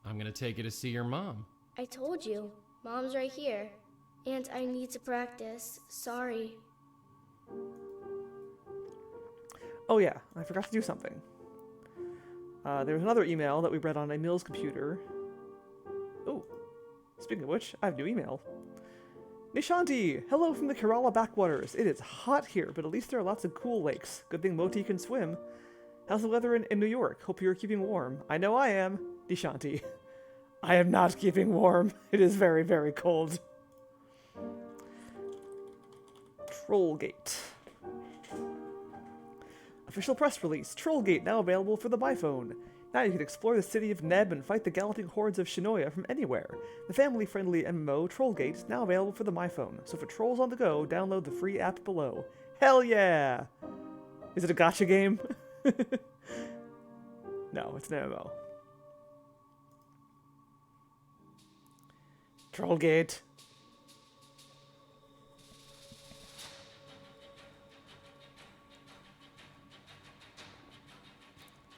I'm gonna take you to see your mom. I told you, Mom's right here. And I need to practice. Sorry. Oh yeah, I forgot to do something. There was another email that we read on Emil's computer. Oh, speaking of which, I have a new email. Nishanti, hello from the Kerala backwaters. It is hot here, but at least there are lots of cool lakes. Good thing Moti can swim. How's the weather in New York? Hope you're keeping warm. I know I am. Nishanti. I am not keeping warm. It is very, very cold. Trollgate. Official press release. Trollgate now available for the iPhone. Now you can explore the city of Neb and fight the galactic hordes of Shinoya from anywhere. The family-friendly MMO Trollgate is now available for the iPhone, so for trolls on the go, download the free app below. Hell yeah! Is it a gacha game? No, it's an MMO. Trollgate.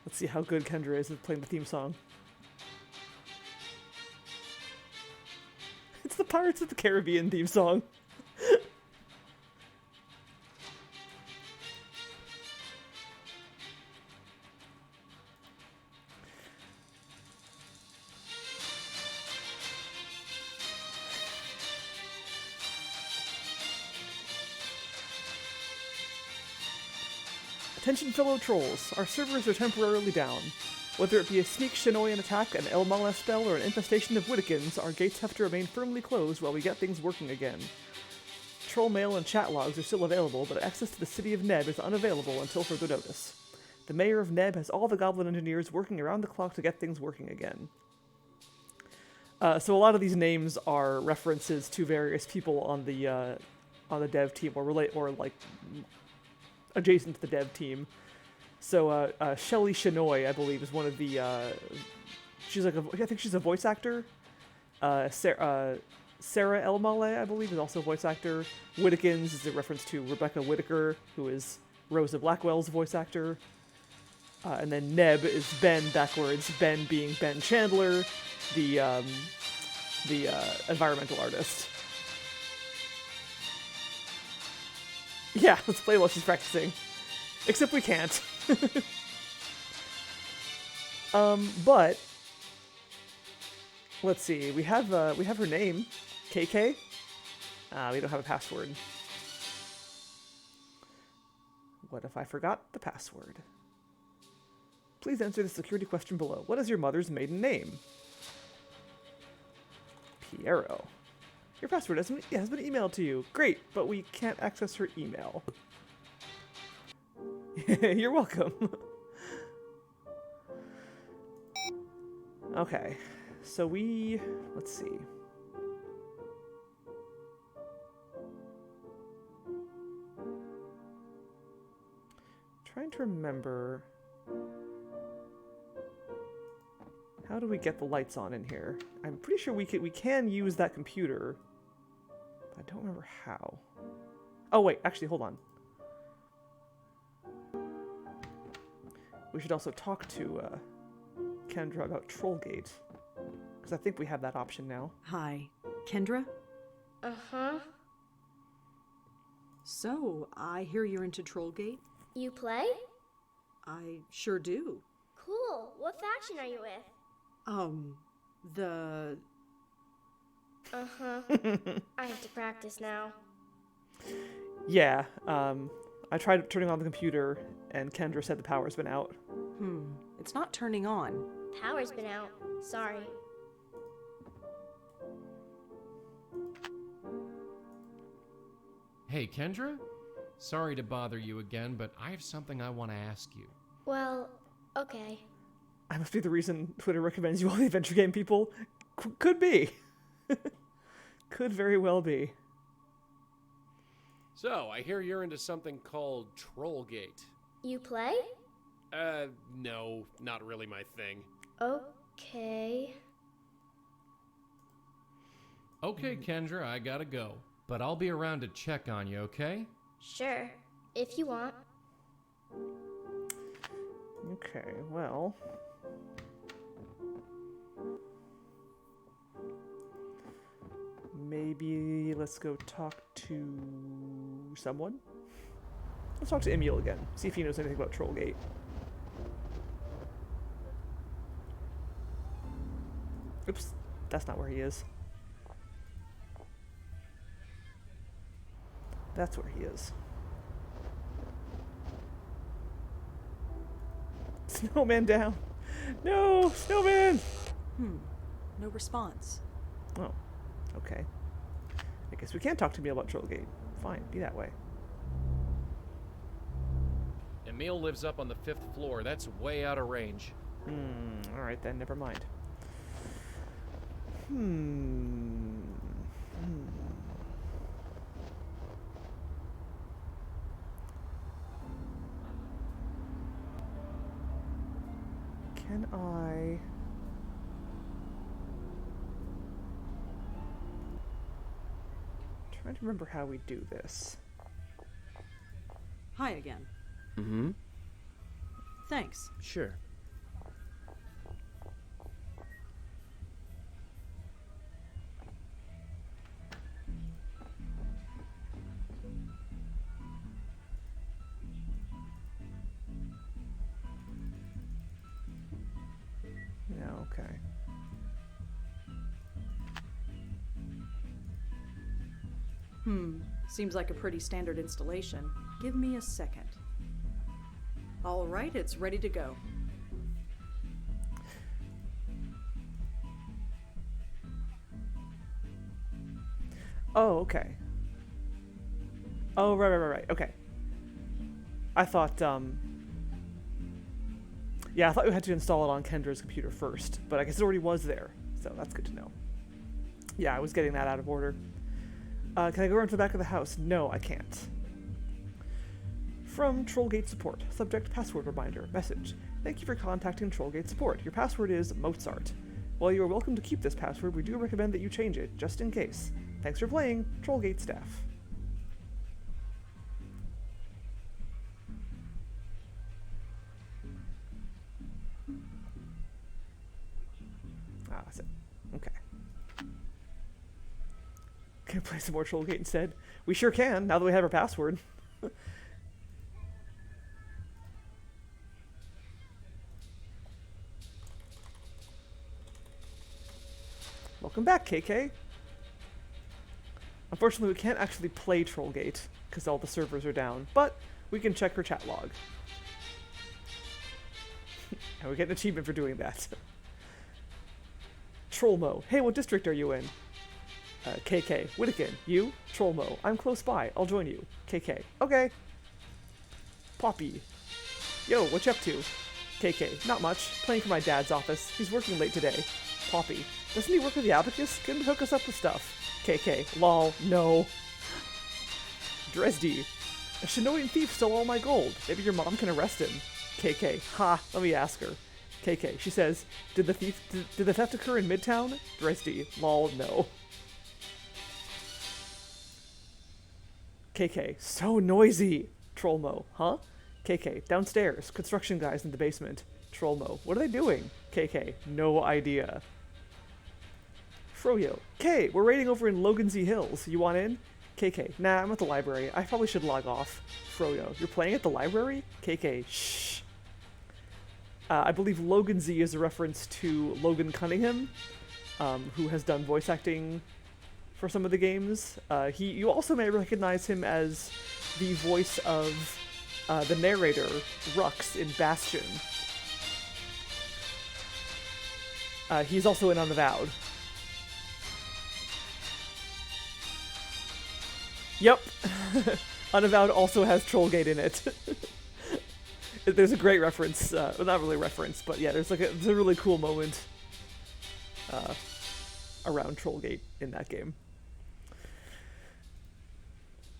Let's see how good Kendra is at playing the theme song. It's the Pirates of the Caribbean theme song. Attention fellow trolls, our servers are temporarily down. Whether it be a sneak Shinoian attack, an El Mala spell, or an infestation of Widdicans, our gates have to remain firmly closed while we get things working again. Troll mail and chat logs are still available, but access to the city of Neb is unavailable until further notice. The mayor of Neb has all the goblin engineers working around the clock to get things working again. So a lot of these names are references to various people on the dev team, or like adjacent to the dev team. So Shelly Shinoy, I believe, is one of the. I think she's a voice actor. Sarah Elmale, I believe, is also a voice actor. Widdicans is a reference to Rebecca Whittaker, who is Rosa Blackwell's voice actor. And then Neb is Ben backwards, Ben being Ben Chandler, the environmental artist. Yeah, let's play while she's practicing. Except we can't. But let's see. We have her name, KK. We don't have a password. What if I forgot the password? Please answer the security question below. What is your mother's maiden name? Piero. Your password has been emailed to you. Great, but we can't access her email. You're welcome. Okay, so let's see. Trying to remember. How do we get the lights on in here? I'm pretty sure we can use that computer. But I don't remember how. Oh wait, actually, hold on. We should also talk to Kendra about Trollgate, because I think we have that option now. Hi, Kendra? Uh-huh. So, I hear you're into Trollgate? You play? I sure do. Cool. What faction are you with? The... Uh-huh. I have to practice now. Yeah, I tried turning on the computer, and Kendra said the power's been out. It's not turning on. Power's been out. Sorry. Hey, Kendra? Sorry to bother you again, but I have something I want to ask you. Well, okay. I must be the reason Twitter recommends you all the adventure game people. Could be. Could very well be. So, I hear you're into something called Trollgate. You play? No, not really my thing. Okay. Okay, Kendra, I gotta go. But I'll be around to check on you, okay? Sure. If you want. Okay, well... Maybe let's go talk to someone? Let's talk to Emil again. See if he knows anything about Trollgate. Oops, that's not where he is. That's where he is. Snowman down. No, Snowman! No response. Oh, okay. I guess we can't talk to Emil about Trollgate. Fine, be that way. Emil lives up on the 5th floor. That's way out of range. Alright then, never mind. Can I... Trying to remember how we do this. Hi again. Mm-hmm. Thanks. Sure. Yeah, okay. Seems like a pretty standard installation. Give me a second. All right, it's ready to go. Oh, okay. Oh, right. Okay. I thought, yeah, I thought we had to install it on Kendra's computer first, but I guess it already was there, so that's good to know. Yeah, I was getting that out of order. Can I go around to the back of the house? No, I can't. From Trollgate Support. Subject, password reminder. Message. Thank you for contacting Trollgate Support. Your password is Mozart. While you are welcome to keep this password, we do recommend that you change it, just in case. Thanks for playing, Trollgate staff. Ah, that's it. Okay. Can I play some more Trollgate instead? We sure can, now that we have our password. Welcome back, KK. Unfortunately, we can't actually play Trollgate, because all the servers are down, but we can check her chat log. And we get an achievement for doing that. Trollmo. Hey, what district are you in? KK. Whittakin. You? Trollmo. I'm close by. I'll join you. KK. Okay. Poppy. Yo, what you up to? KK. Not much. Playing for my dad's office. He's working late today. Poppy. Doesn't he work with the abacus? Can he hook us up with stuff? KK. Lol. No. Dresdy. A Shinoian thief stole all my gold. Maybe your mom can arrest him. KK. Ha. Let me ask her. KK. She says, did the theft occur in Midtown? Dresdy. Lol. No. KK. So noisy. Trollmo. Huh? KK. Downstairs. Construction guys in the basement. Trollmo. What are they doing? KK. No idea. Froyo. K, we're raiding over in Logansy Hills. You want in? KK. Nah, I'm at the library. I probably should log off. Froyo. You're playing at the library? KK. Shh. I believe Logansy is a reference to Logan Cunningham, who has done voice acting for some of the games. You also may recognize him as the voice of the narrator, Rux, in Bastion. He's also in Unavowed. Yep. Unavowed also has Trollgate in it. There's a great reference, well, not really reference, but yeah, there's a really cool moment around Trollgate in that game.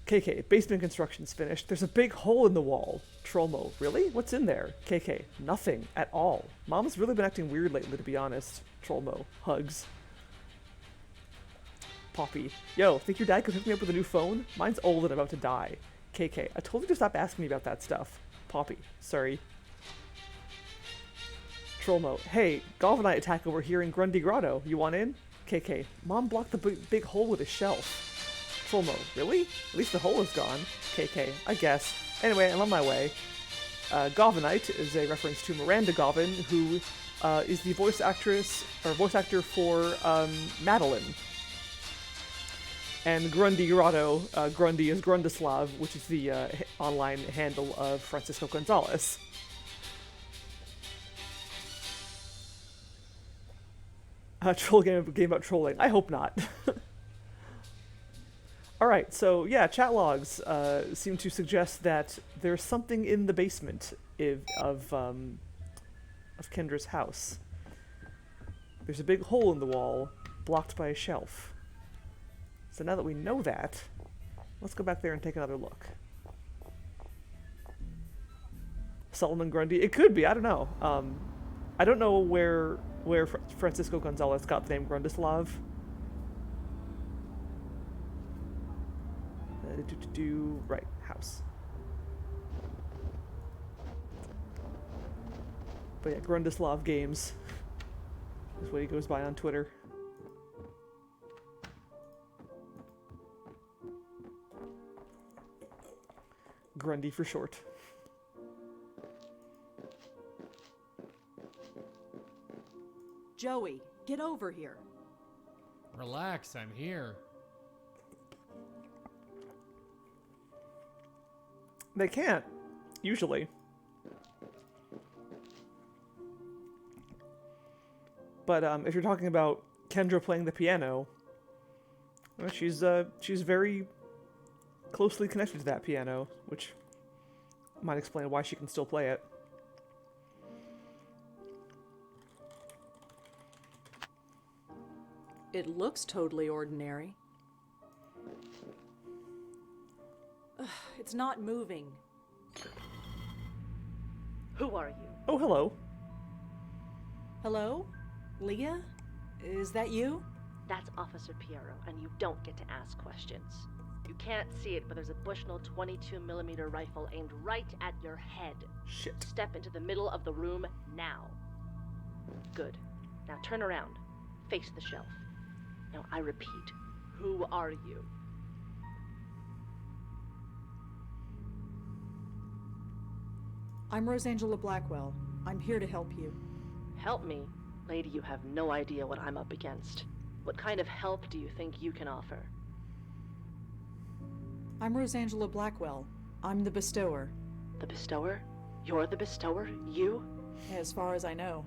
KK, basement construction's finished. There's a big hole in the wall. Trollmo, really? What's in there? KK, nothing at all. Mom's really been acting weird lately, to be honest. Trollmo, hugs. Poppy, yo, think your dad could hook me up with a new phone? Mine's old and about to die. KK, I told you to stop asking me about that stuff. Poppy, sorry. Trollmo, hey, Golf and I attack over here in Grundy Grotto. You want in? KK, Mom blocked the big hole with a shelf. Trollmo, really? At least the hole is gone. KK, I guess. Anyway, I'm on my way. Govinite is a reference to Miranda Govin, who is the voice actor for Madeline. And Grundy Grotto, Grundy is Grundislav, which is the online handle of Francisco Gonzalez. Troll game about trolling. I hope not. Alright, so yeah, chat logs seem to suggest that there's something in the basement of Kendra's house. There's a big hole in the wall, blocked by a shelf. So now that we know that, let's go back there and take another look. Solomon Grundy? It could be, I don't know. I don't know where Francisco Gonzalez got the name Grundislav. Right, house. But yeah, Grundislav Games is what he goes by on Twitter. Grundy for short. Joey, get over here. Relax, I'm here. They can't, usually. But if you're talking about Kendra playing the piano, well, she's very closely connected to that piano, which might explain why she can still play it. It looks totally ordinary. Ugh, it's not moving. Who are you? Oh, hello. Hello? Leah? Is that you? That's Officer Piero, and you don't get to ask questions. You can't see it, but there's a Bushnell 22mm rifle aimed right at your head. Shit. Step into the middle of the room now. Good. Now turn around. Face the shelf. Now I repeat, who are you? I'm Rosangela Blackwell. I'm here to help you. Help me? Lady, you have no idea what I'm up against. What kind of help do you think you can offer? I'm Rosangela Blackwell. I'm the bestower. The bestower? You're the bestower? You? As far as I know.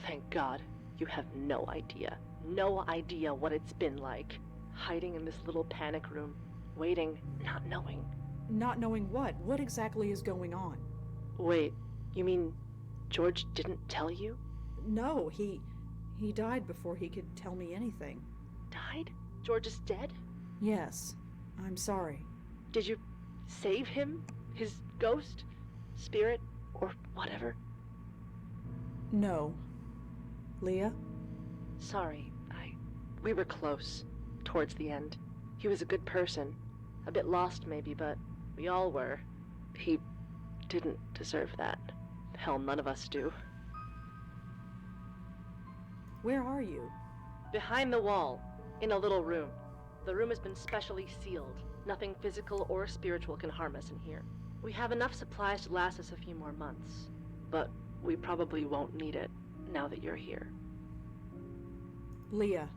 Thank God. You have no idea. No idea what it's been like. Hiding in this little panic room. Waiting, not knowing. Not knowing what? What exactly is going on? Wait, you mean George didn't tell you? No, he died before he could tell me anything. Died? George is dead? Yes. I'm sorry. Did you save him? His ghost? Spirit? Or whatever? No. Leah? Sorry, we were close. Towards the end. He was a good person. A bit lost maybe, but we all were. He didn't deserve that. Hell, none of us do. Where are you? Behind the wall, in a little room. The room has been specially sealed. Nothing physical or spiritual can harm us in here. We have enough supplies to last us a few more months. But we probably won't need it, now that you're here. Leah,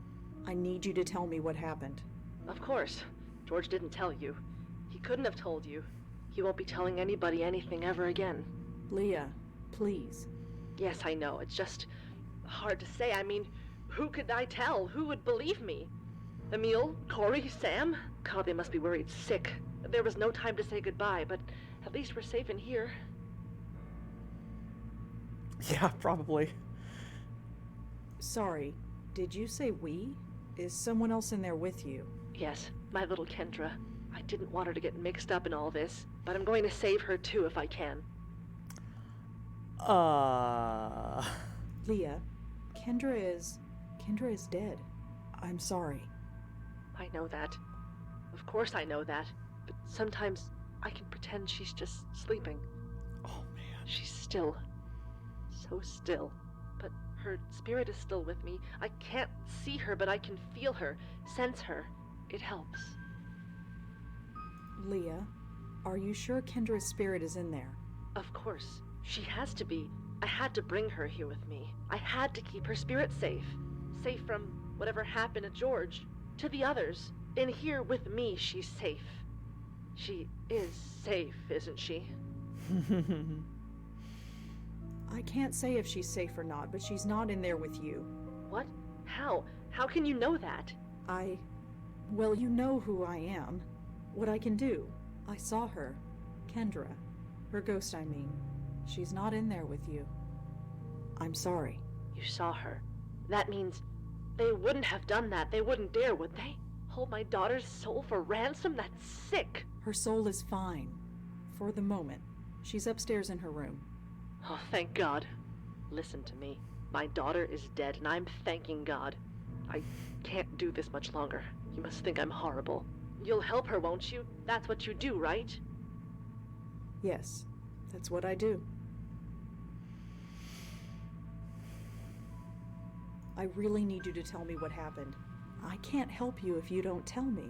I need you to tell me what happened. Of course. George didn't tell you. He couldn't have told you. He won't be telling anybody anything ever again. Leah, please. Yes, I know. It's just hard to say. I mean, who could I tell? Who would believe me? Emil? Corey? Sam? God, they must be worried sick. There was no time to say goodbye, but at least we're safe in here. Yeah, probably. Sorry, did you say we? Is someone else in there with you? Yes, my little Kendra. I didn't want her to get mixed up in all this, but I'm going to save her too if I can. Leah, Kendra is dead. I'm sorry. I know that. Of course I know that. But sometimes I can pretend she's just sleeping. Oh, man. She's still. So still. But her spirit is still with me. I can't see her, but I can feel her, sense her. It helps. Leah, are you sure Kendra's spirit is in there? Of course. She has to be. I had to bring her here with me. I had to keep her spirit safe. Safe from whatever happened to George. To the others. In here with me, she's safe. She is safe, isn't she? I can't say if she's safe or not, but she's not in there with you. What? How? How can you know that? Well, you know who I am. What I can do. I saw her. Kendra. Her ghost, I mean. She's not in there with you. I'm sorry. You saw her. That means they wouldn't have done that. They wouldn't dare, would they? Hold my daughter's soul for ransom? That's sick. Her soul is fine. For the moment. She's upstairs in her room. Oh, thank God. Listen to me. My daughter is dead, and I'm thanking God. I can't do this much longer. You must think I'm horrible. You'll help her, won't you? That's what you do, right? Yes, that's what I do. I really need you to tell me what happened. I can't help you if you don't tell me.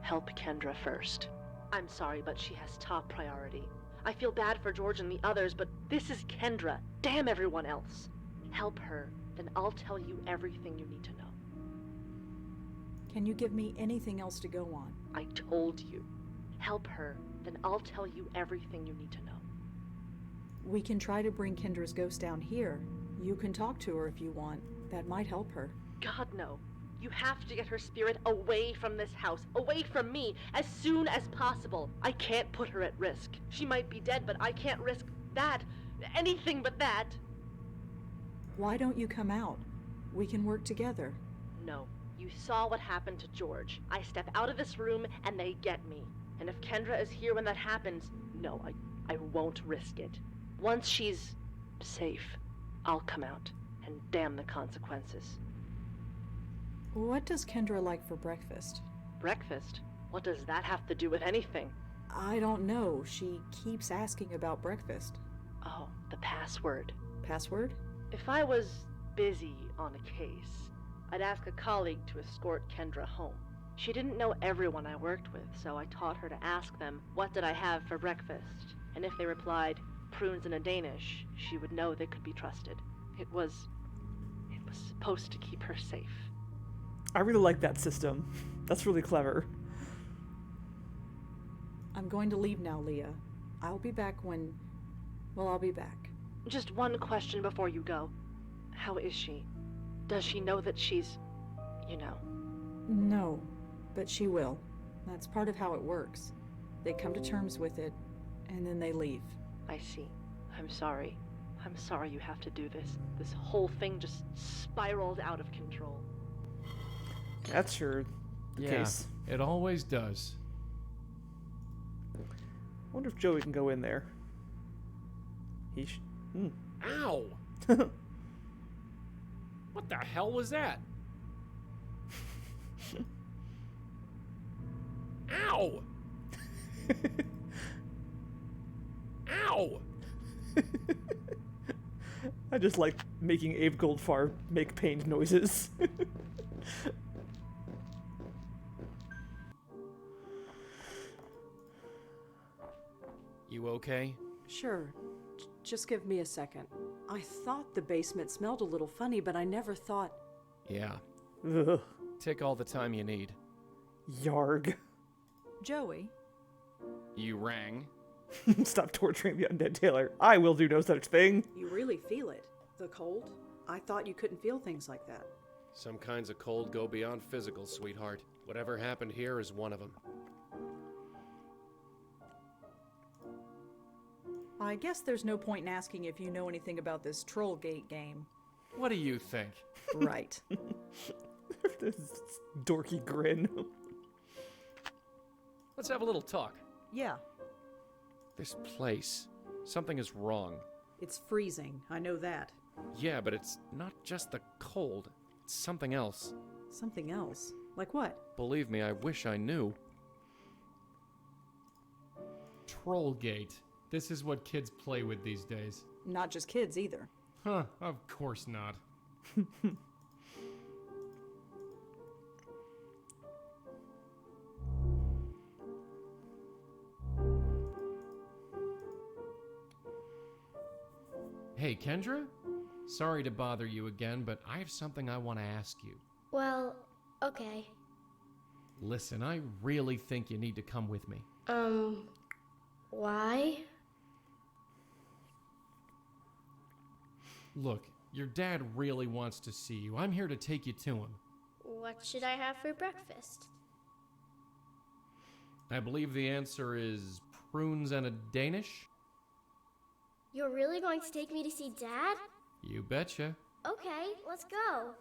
Help Kendra first. I'm sorry, but she has top priority. I feel bad for George and the others, but this is Kendra. Damn everyone else. Help her, then I'll tell you everything you need to know. Can you give me anything else to go on? I told you. Help her, then I'll tell you everything you need to know. We can try to bring Kendra's ghost down here, You can talk to her if you want. That might help her. God, no. You have to get her spirit away from this house, away from me, as soon as possible. I can't put her at risk. She might be dead, but I can't risk that. Anything but that. Why don't you come out? We can work together. No. You saw what happened to George. I step out of this room and they get me. And if Kendra is here when that happens, no, I won't risk it. Once she's safe, I'll come out. And damn the consequences. What does Kendra like for breakfast? Breakfast? What does that have to do with anything? I don't know. She keeps asking about breakfast. Oh, the password. Password? If I was busy on a case, I'd ask a colleague to escort Kendra home. She didn't know everyone I worked with, so I taught her to ask them, what did I have for breakfast? And if they replied, prunes and a Danish, she would know they could be trusted. It was supposed to keep her safe. I really like that system. That's really clever. I'm going to leave now, Leah. I'll be back when... Well, I'll be back. Just one question before you go. How is she? Does she know that she's... you know? No, but she will. That's part of how it works. They come to terms with it, and then they leave. I see. I'm sorry. I'm sorry you have to do this. This whole thing just spiraled out of control. That's sure the case. It always does. I wonder if Joey can go in there. Ow! What the hell was that? Ow! Ow! I just like making Abe Goldfarb make pained noises. You okay? Sure. Just give me a second. I thought the basement smelled a little funny, but I never thought... Yeah. Ugh. Take all the time you need. Yarg. Joey? You rang? Stop torturing the undead Taylor. I will do no such thing. You really feel it? The cold? I thought you couldn't feel things like that. Some kinds of cold go beyond physical, sweetheart. Whatever happened here is one of them. I guess there's no point in asking if you know anything about this Trollgate game. What do you think? Right. This dorky grin. Let's have a little talk. Yeah. This place. Something is wrong. It's freezing, I know that. Yeah, but it's not just the cold. It's something else. Something else? Like what? Believe me, I wish I knew. Trollgate. This is what kids play with these days. Not just kids either. Huh, of course not. Hey, Kendra? Sorry to bother you again, but I have something I want to ask you. Well, okay. Listen, I really think you need to come with me. Why? Look, your dad really wants to see you. I'm here to take you to him. What should I have for breakfast? I believe the answer is prunes and a Danish? You're really going to take me to see Dad? You betcha. Okay, let's go.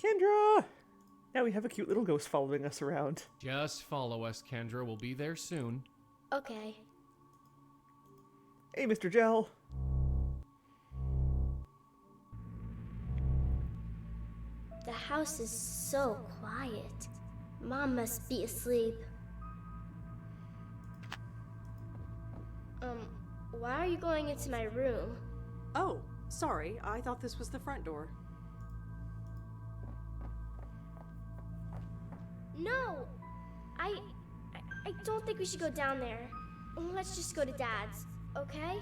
Kendra! Now we have a cute little ghost following us around. Just follow us, Kendra. We'll be there soon. Okay. Hey, Mr. Gel. The house is so quiet. Mom must be asleep. Why are you going into my room? Oh, sorry. I thought this was the front door. No! I don't think we should go down there. Let's just go to Dad's, okay?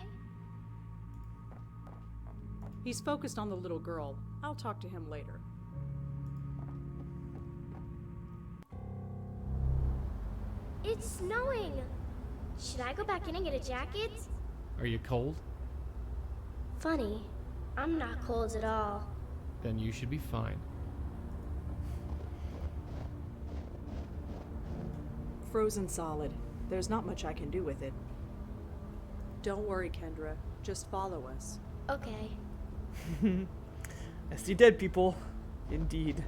He's focused on the little girl. I'll talk to him later. It's snowing! Should I go back in and get a jacket? Are you cold? funny. I'm not cold at all. Then you should be fine. Frozen solid. There's not much I can do with it. Don't worry, Kendra. Just follow us. Okay. I see dead people. Indeed.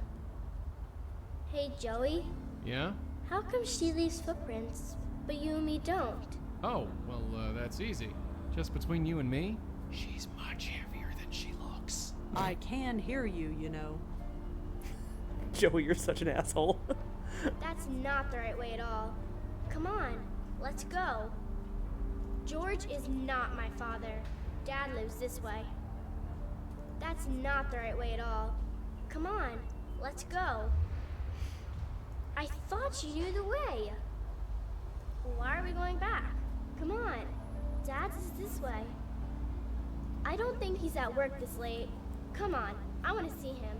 Hey, Joey. Yeah? How come she leaves footprints, but you and me don't? Oh, well, that's easy. Just between you and me, she's much heavier than she looks. I can hear you, you know. Joey, you're such an asshole. That's not the right way at all. Come on, let's go. George is not my father. Dad lives this way. That's not the right way at all. Come on, let's go. I thought you knew the way. Why are we going back? Come on, Dad's is this way. I don't think he's at work this late. Come on, I want to see him.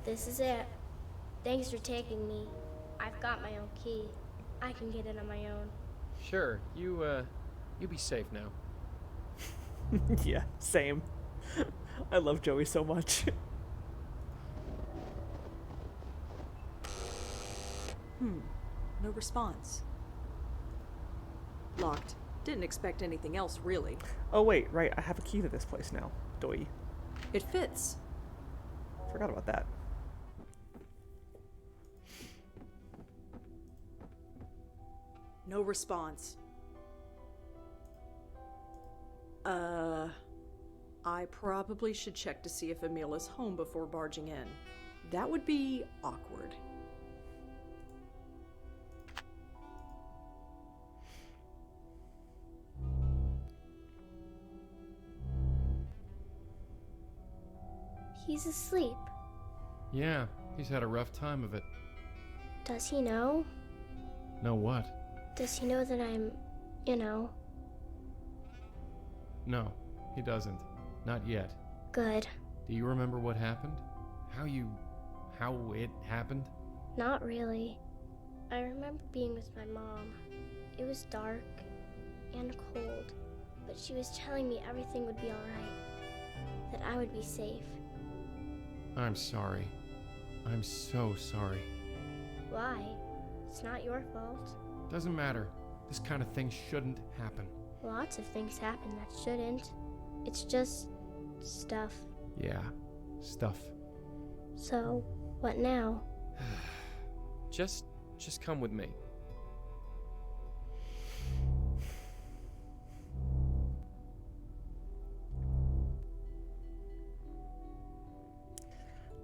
This is it. Thanks for taking me. I've got my own key. I can get it on my own. Sure, you be safe now. Yeah, same. I love Joey so much. No response. Locked. Didn't expect anything else, really. Oh wait, right, I have a key to this place now. Doi. It fits. Forgot about that. No response. I probably should check to see if Emil is home before barging in. That would be awkward. He's asleep. Yeah, he's had a rough time of it. Does he know? Know what? Does he know that I'm, you know? No, he doesn't. Not yet. Good. Do you remember what happened? How it happened? Not really. I remember being with my mom. It was dark and cold, but she was telling me everything would be alright, that I would be safe. I'm sorry. I'm so sorry. Why? It's not your fault. Doesn't matter. This kind of thing shouldn't happen. Lots of things happen that shouldn't. It's just stuff. Yeah, stuff. So, what now? Just come with me.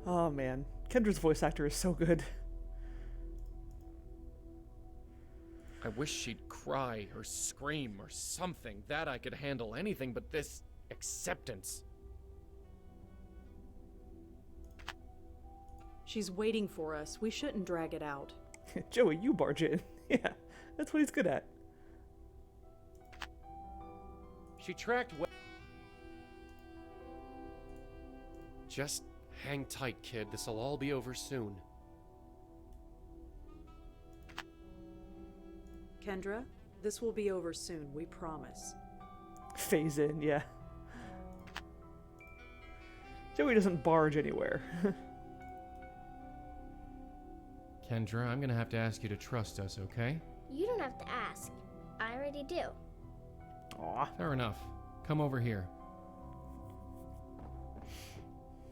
Oh man, Kendra's voice actor is so good. I wish she'd cry or scream or something. That I could handle. Anything but this acceptance. She's waiting for us. We shouldn't drag it out. Joey, you barge in. Yeah, that's what he's good at. She tracked Just hang tight, kid. This'll all be over soon. Kendra, this will be over soon, we promise. Phase in, yeah. Joey doesn't barge anywhere. Kendra, I'm gonna have to ask you to trust us, okay? You don't have to ask. I already do. Aw. Fair enough. Come over here.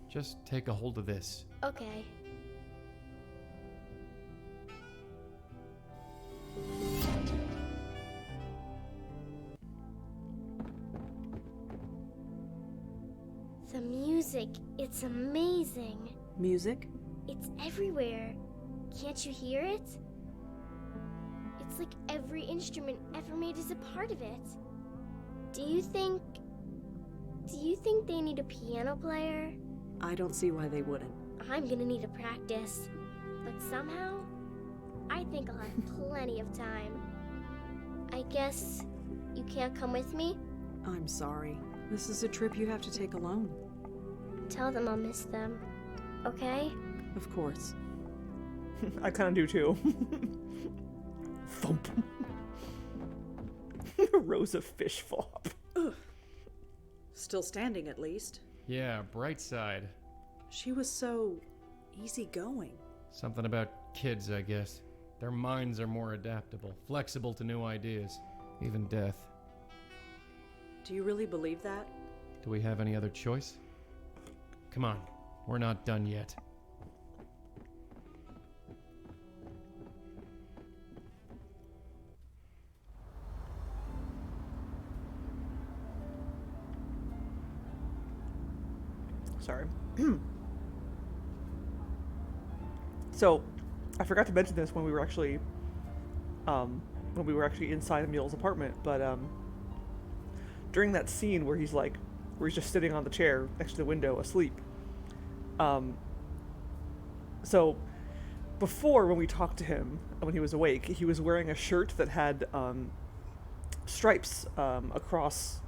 Just take a hold of this. Okay. The music, it's amazing. Music? It's everywhere. Can't you hear it? It's like every instrument ever made is a part of it. Do you think they need a piano player? I don't see why they wouldn't. I'm gonna need to practice. But somehow, I think I'll have plenty of time. I guess you can't come with me? I'm sorry. This is a trip you have to take alone. Tell them I'll miss them. Okay? Of course. I kind of do too. Thump. Rosa fish flop. Still standing, at least. Yeah, bright side. She was so easygoing. Something about kids, I guess. Their minds are more adaptable, flexible to new ideas, even death. Do you really believe that? Do we have any other choice? Come on, we're not done yet. Sorry. So, I forgot to mention this when we were actually inside Emil's apartment, but during that scene where he's just sitting on the chair next to the window asleep. So before, when we talked to him when he was awake, he was wearing a shirt that had stripes across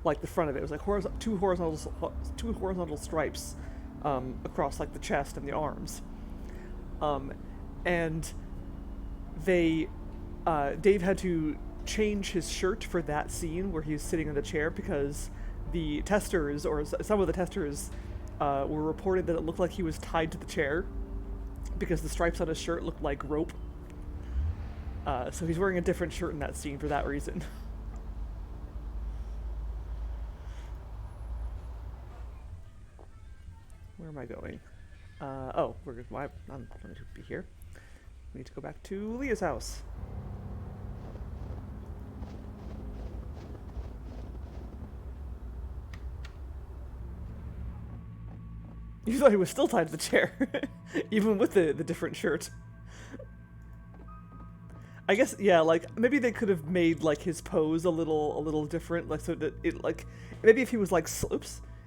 like the front of it. It was like two horizontal stripes across like the chest and the arms. And Dave had to change his shirt for that scene where he's sitting in the chair because the testers, or some of the testers, were reported that it looked like he was tied to the chair because the stripes on his shirt looked like rope. So he's wearing a different shirt in that scene for that reason. Where am I going? Oh, we're good. I'm going to be here. We need to go back to Leah's house. You thought he was still tied to the chair, even with the different shirt. I guess, yeah, like, maybe they could have made, like, his pose a little different, like, so that it, like, maybe if he was, like,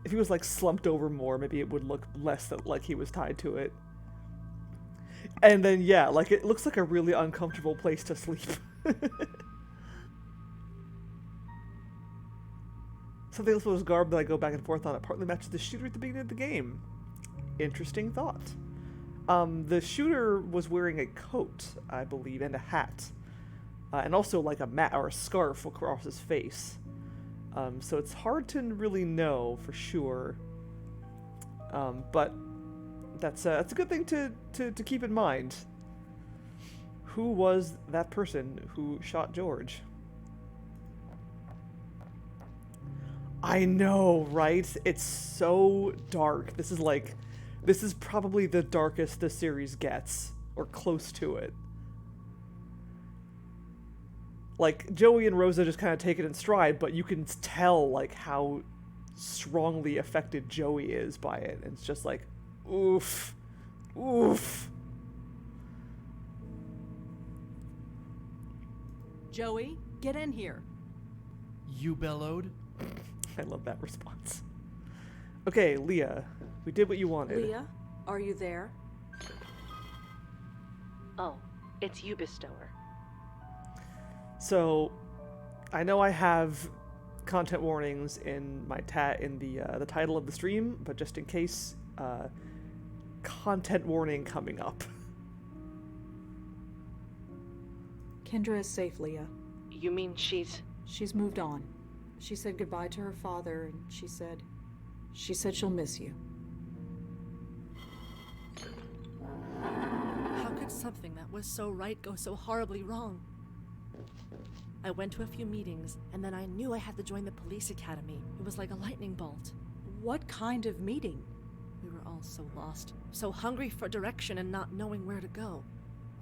if he was, like, slumped over more, maybe it would look less like he was tied to it. And then, yeah, like, it looks like a really uncomfortable place to sleep. Something else was garb that I go back and forth on. It partly matches the shooter at the beginning of the game. Interesting thought. The shooter was wearing a coat, I believe, and a hat. And also, like, a mat or a scarf across his face. So it's hard to really know for sure. But that's a good thing to keep in mind. Who was that person who shot George? I know, right? It's so dark. This is probably the darkest the series gets, or close to it. Like, Joey and Rosa just kind of take it in stride, but you can tell, like, how strongly affected Joey is by it. And it's just like, oof. Oof. Joey, get in here. You bellowed? I love that response. Okay, Leah, we did what you wanted. Leah, are you there? Oh, it's you, Bestower. So, I know I have content warnings in my the title of the stream, but just in case, content warning coming up. Kendra is safe, Leah. You mean she's moved on. She said goodbye to her father, and she said she'll miss you. How could something that was so right go so horribly wrong? I went to a few meetings, and then I knew I had to join the police academy. It was like a lightning bolt. What kind of meeting? We were all so lost, so hungry for direction and not knowing where to go.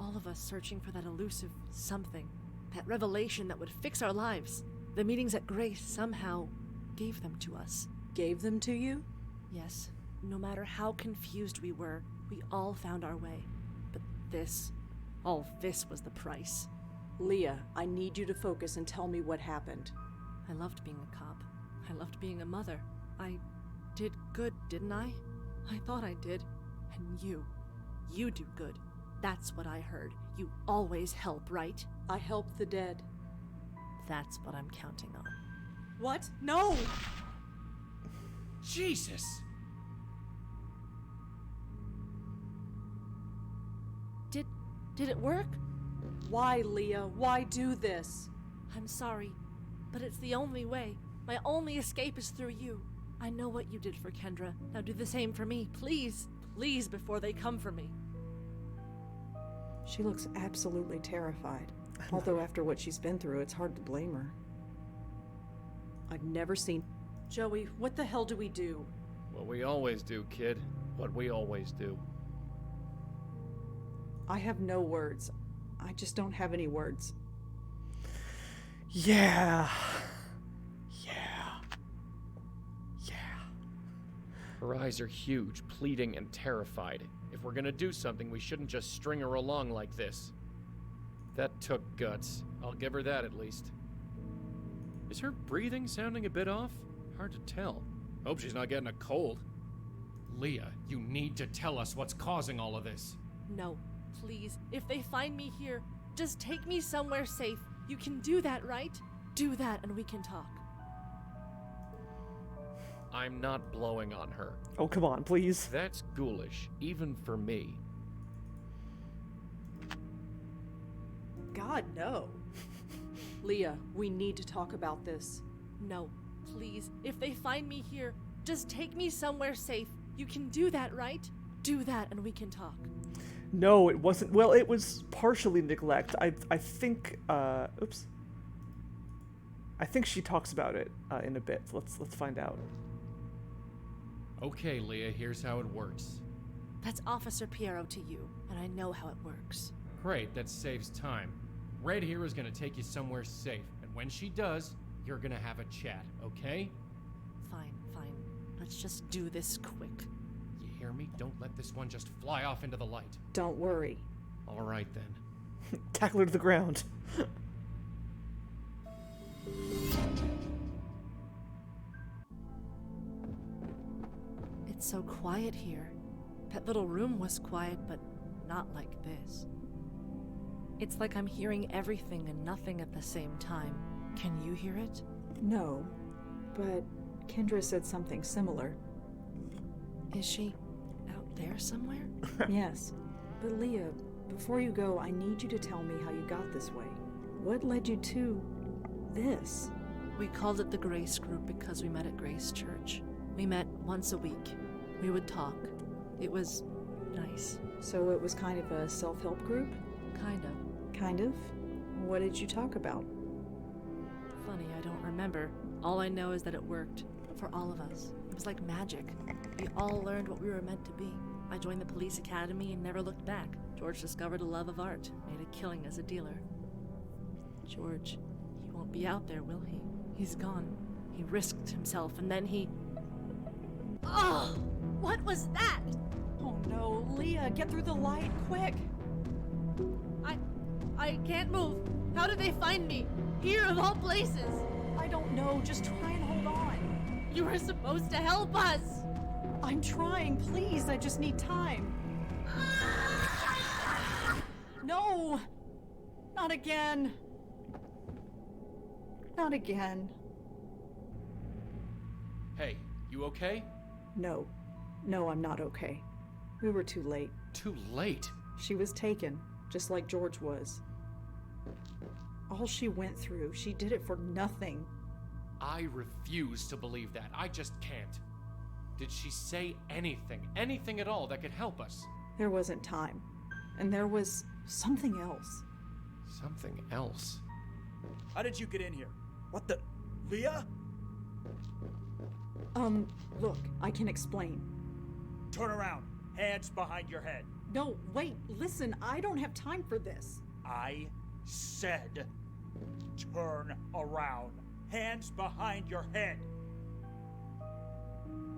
All of us searching for that elusive something, that revelation that would fix our lives. The meetings at Grace somehow gave them to us. Gave them to you? Yes. No matter how confused we were, we all found our way. But all this was the price. Leah, I need you to focus and tell me what happened. I loved being a cop. I loved being a mother. I did good, didn't I? I thought I did. And you do good. That's what I heard. You always help, right? I help the dead. That's what I'm counting on. What? No! Jesus! Did it work? Why, Leah? Why do this? I'm sorry. but it's the only way. My only escape is through you. I know what you did for Kendra. Now do the same for me, please. Please, before they come for me. She looks absolutely terrified. Although after what she's been through, it's hard to blame her. I've never seen... Joey, what the hell do we do? What we always do, kid. What we always do. I have no words. I just don't have any words. Yeah. Her eyes are huge, pleading and terrified. If we're gonna do something, we shouldn't just string her along like this. That took guts. I'll give her that at least. Is her breathing sounding a bit off? Hard to tell. Hope she's not getting a cold. Leah, you need to tell us what's causing all of this. No, please. If they find me here, just take me somewhere safe. You can do that, right? Do that and we can talk. I'm not blowing on her. Oh, come on, please. That's ghoulish, even for me. God, no. Leah, we need to talk about this. No, please. If they find me here, just take me somewhere safe. You can do that, right? Do that and we can talk. No, it wasn't. Well, it was partially neglect. I think, oops. I think she talks about it in a bit. Let's find out. Okay, Leah, here's how it works. That's Officer Piero to you, and I know how it works. Great, that saves time. Red here is gonna take you somewhere safe, and when she does, you're gonna have a chat, okay? Fine. Let's just do this quick. You hear me? Don't let this one just fly off into the light. Don't worry. All right, then. Tackle her to the ground. It's so quiet here. That little room was quiet, but not like this. It's like I'm hearing everything and nothing at the same time. Can you hear it? No, but Kendra said something similar. Is she out there somewhere? Yes. But Leah, before you go, I need you to tell me how you got this way. What led you to this? We called it the Grace Group because we met at Grace Church. We met once a week. We would talk. It was nice. So it was kind of a self-help group? Kind of. Kind of? What did you talk about? Funny, I don't remember. All I know is that it worked. For all of us. It was like magic. We all learned what we were meant to be. I joined the police academy and never looked back. George discovered a love of art, made a killing as a dealer. George, he won't be out there, will he? He's gone. He risked himself and then he... Oh! What was that? Oh no, Leah, get through the light, quick! I can't move. How did they find me? Here of all places. I don't know, just try and hold on. You were supposed to help us. I'm trying, please, I just need time. No! Not again. Not again. Hey, you okay? No. No, I'm not okay. We were too late. Too late? She was taken, just like George was. All she went through, she did it for nothing. I refuse to believe that. I just can't. Did she say anything at all that could help us? There wasn't time. And there was something else. Something else? How did you get in here? What the... Leah? Look, I can explain. Turn around. Hands behind your head. No, wait, listen, I don't have time for this. I said turn around. Hands behind your head.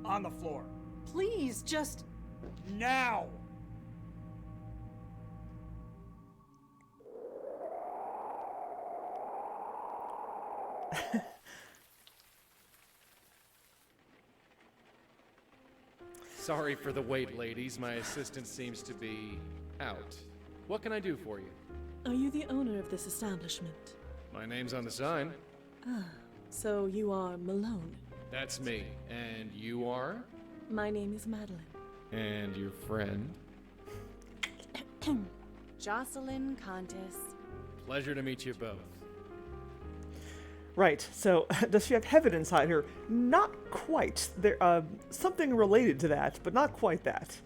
On the floor. Please, just... Now! Sorry for the wait, ladies. My assistant seems to be out. What can I do for you? Are you the owner of this establishment? My name's on the sign. Ah, so you are Malone. That's me. And you are? My name is Madeline. And your friend? Jocelyn Contis. Pleasure to meet you both. Right. So, does she have heaven inside her? Not quite. There, something related to that, but not quite that.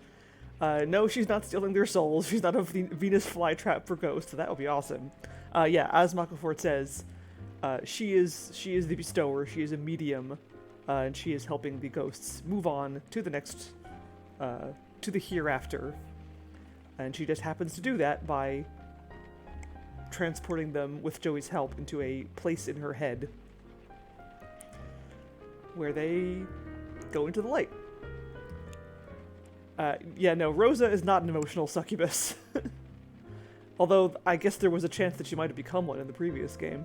No, she's not stealing their souls. She's not a Venus flytrap for ghosts. So that would be awesome. Yeah, as Makafort says, she is the bestower. She is a medium, and she is helping the ghosts move on to the next, to the hereafter. And she just happens to do that by transporting them with Joey's help into a place in her head where they go into the light. Yeah, no, Rosa is not an emotional succubus. Although, I guess there was a chance that she might have become one in the previous game.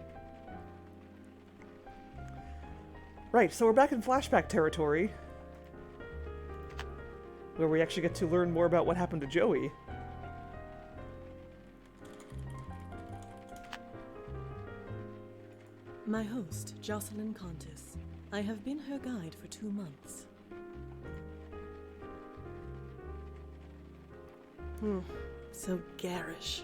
Right, so we're back in flashback territory, where we actually get to learn more about what happened to Joey. My host, Jocelyn Contis. I have been her guide for 2 months. So garish.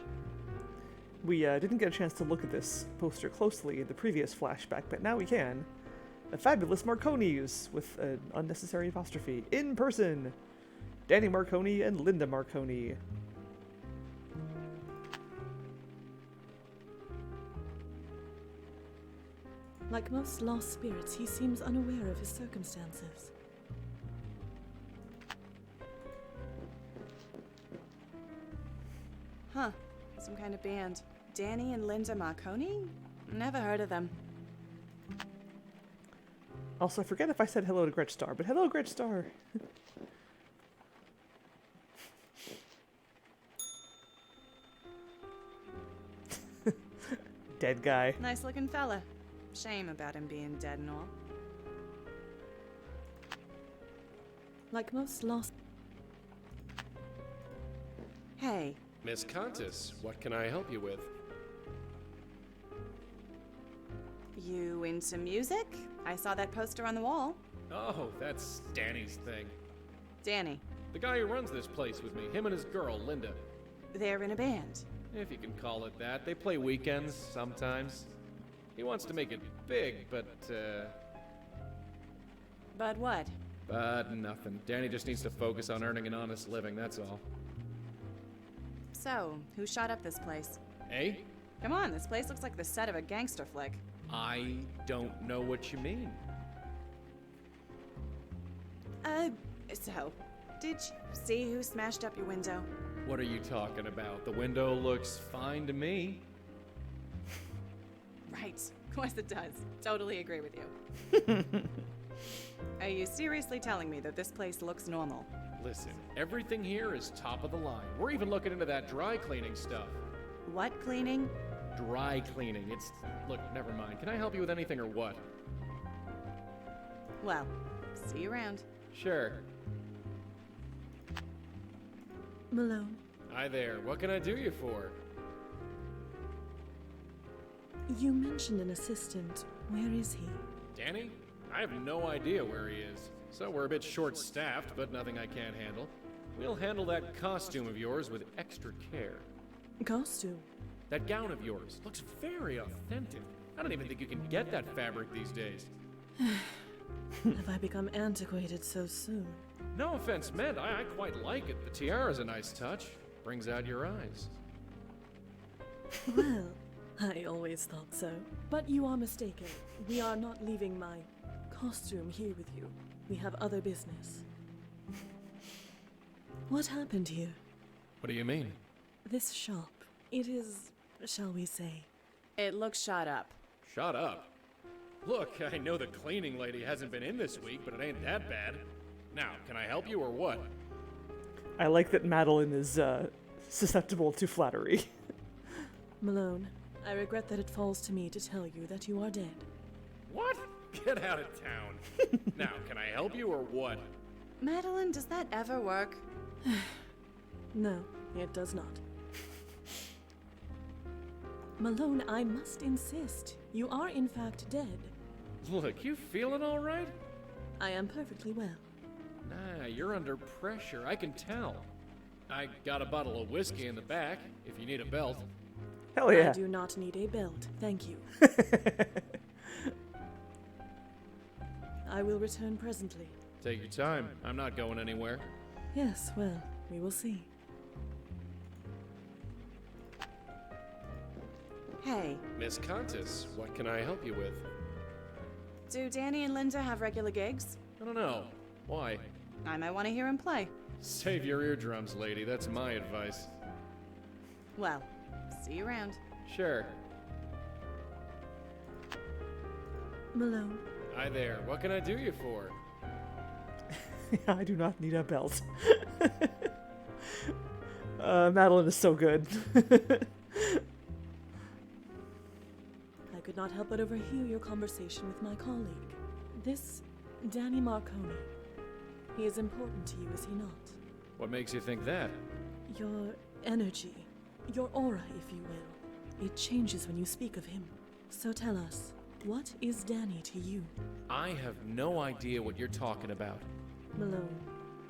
We didn't get a chance to look at this poster closely in the previous flashback, but now we can. The fabulous Marconis, with an unnecessary apostrophe, in person. Danny Marconi and Linda Marconi. Like most lost spirits, he seems unaware of his circumstances. Huh. Some kind of band. Danny and Linda Marconi? Never heard of them. Also, I forget if I said hello to Gretch Star, but hello, Gretch Star. Dead guy. Nice looking fella. Shame about him being dead and all. Like most lost... Hey. Miss Contis, what can I help you with? You into music? I saw that poster on the wall. Oh, that's Danny's thing. Danny. The guy who runs this place with me, him and his girl, Linda. They're in a band. If you can call it that. They play weekends, sometimes. He wants to make it big, but, But what? But nothing. Danny just needs to focus on earning an honest living, that's all. So, who shot up this place? Eh? Come on, this place looks like the set of a gangster flick. I don't know what you mean. So, did you see who smashed up your window? What are you talking about? The window looks fine to me. Right. Of course it does. Totally agree with you. Are you seriously telling me that this place looks normal? Listen, everything here is top of the line. We're even looking into that dry cleaning stuff. What cleaning? Dry cleaning. It's... Look, never mind. Can I help you with anything or what? Well, see you around. Sure. Malone. Hi there. What can I do you for? You mentioned an assistant. Where is he? Danny? I have no idea where he is. So we're a bit short-staffed, but nothing I can't handle. We'll handle that costume of yours with extra care. Costume? That gown of yours looks very authentic. I don't even think you can get that fabric these days. Have I become antiquated so soon? No offense meant, I quite like it. The tiara's a nice touch. Brings out your eyes. Well, I always thought so. But you are mistaken. We are not leaving my costume here with you. We have other business. What happened here? What do you mean? This shop. It is, shall we say... It looks shot up. Shut up. Look, I know the cleaning lady hasn't been in this week, but it ain't that bad. Now, can I help you or what? I like that Madeline is susceptible to flattery. Malone, I regret that it falls to me to tell you that you are dead. What? Get out of town. Now, can I help you or what? Madeline, does that ever work? No, it does not. Malone, I must insist. You are in fact dead. Look, you feeling all right? I am perfectly well. Nah, you're under pressure. I can tell. I got a bottle of whiskey in the back, if you need a belt. Hell yeah. I do not need a belt, thank you. I will return presently. Take your time. I'm not going anywhere. Yes, well, we will see. Hey, Miss Contis, what can I help you with? do Danny and Linda have regular gigs? I don't know. Why? I might want to hear him play. Save your eardrums, lady. That's my advice. Well, see you around. Sure. Malone. Hi there. What can I do you for? I do not need a belt. Madeline is so good. I could not help but overhear your conversation with my colleague. This Danny Marconi. He is important to you, is he not? What makes you think that? Your energy, your aura, if you will. It changes when you speak of him. So tell us, what is Danny to you? I have no idea what you're talking about. Malone,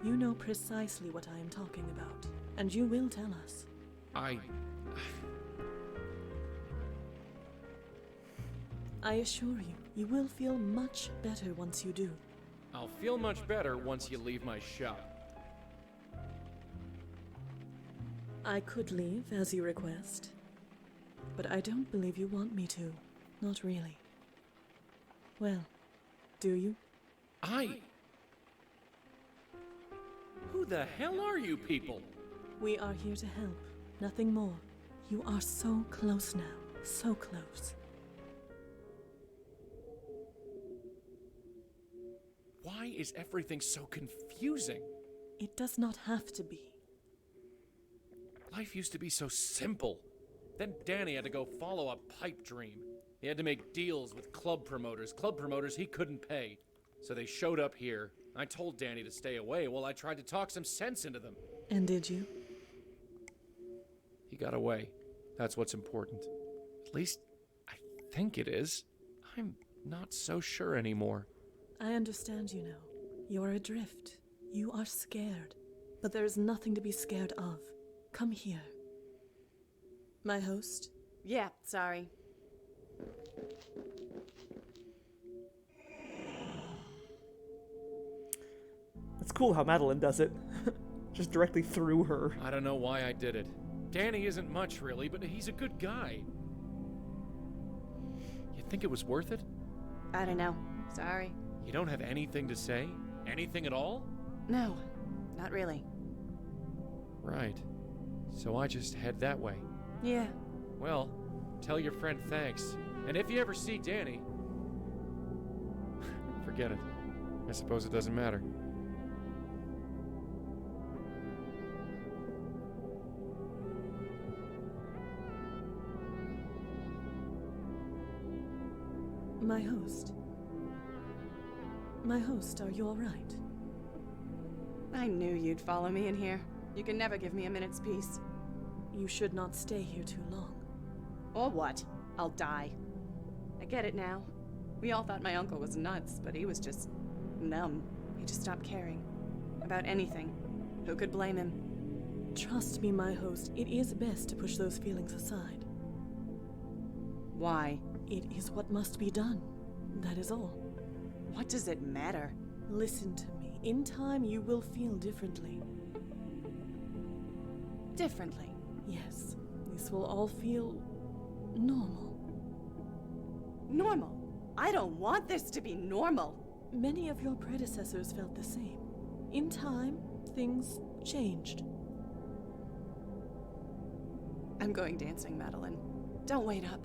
you know precisely what I am talking about, and you will tell us. I assure you, you will feel much better once you do. I'll feel much better once you leave my shop. I could leave, as you request. But I don't believe you want me to. Not really. Well, do you? Who the hell are you people? We are here to help, nothing more. You are so close now, so close. Why is everything so confusing? It does not have to be. Life used to be so simple. Then Danny had to go follow a pipe dream. He had to make deals with club promoters he couldn't pay. So they showed up here. I told Danny to stay away while I tried to talk some sense into them. And did you? He got away. That's what's important. At least, I think it is. I'm not so sure anymore. I understand you now. You are adrift. You are scared. But there is nothing to be scared of. Come here. My host? Yeah, sorry. It's cool how Madeline does it. Just directly through her. I don't know why I did it. Danny isn't much, really, but he's a good guy. You think it was worth it? I don't know. Sorry. You don't have anything to say? Anything at all? No, not really. Right. So I just head that way. Yeah. Well, tell your friend thanks. And if you ever see Danny... forget it. I suppose it doesn't matter. My host. My host, are you all right? I knew you'd follow me in here. You can never give me a minute's peace. You should not stay here too long. Or what? I'll die. I get it now. We all thought my uncle was nuts, but he was just numb. He just stopped caring. About anything. Who could blame him? Trust me, my host, it is best to push those feelings aside. Why? It is what must be done. That is all. What does it matter? Listen to me. In time, you will feel differently. Differently? Yes. This will all feel normal. Normal? I don't want this to be normal. Many of your predecessors felt the same. In time, things changed. I'm going dancing, Madeline. Don't wait up.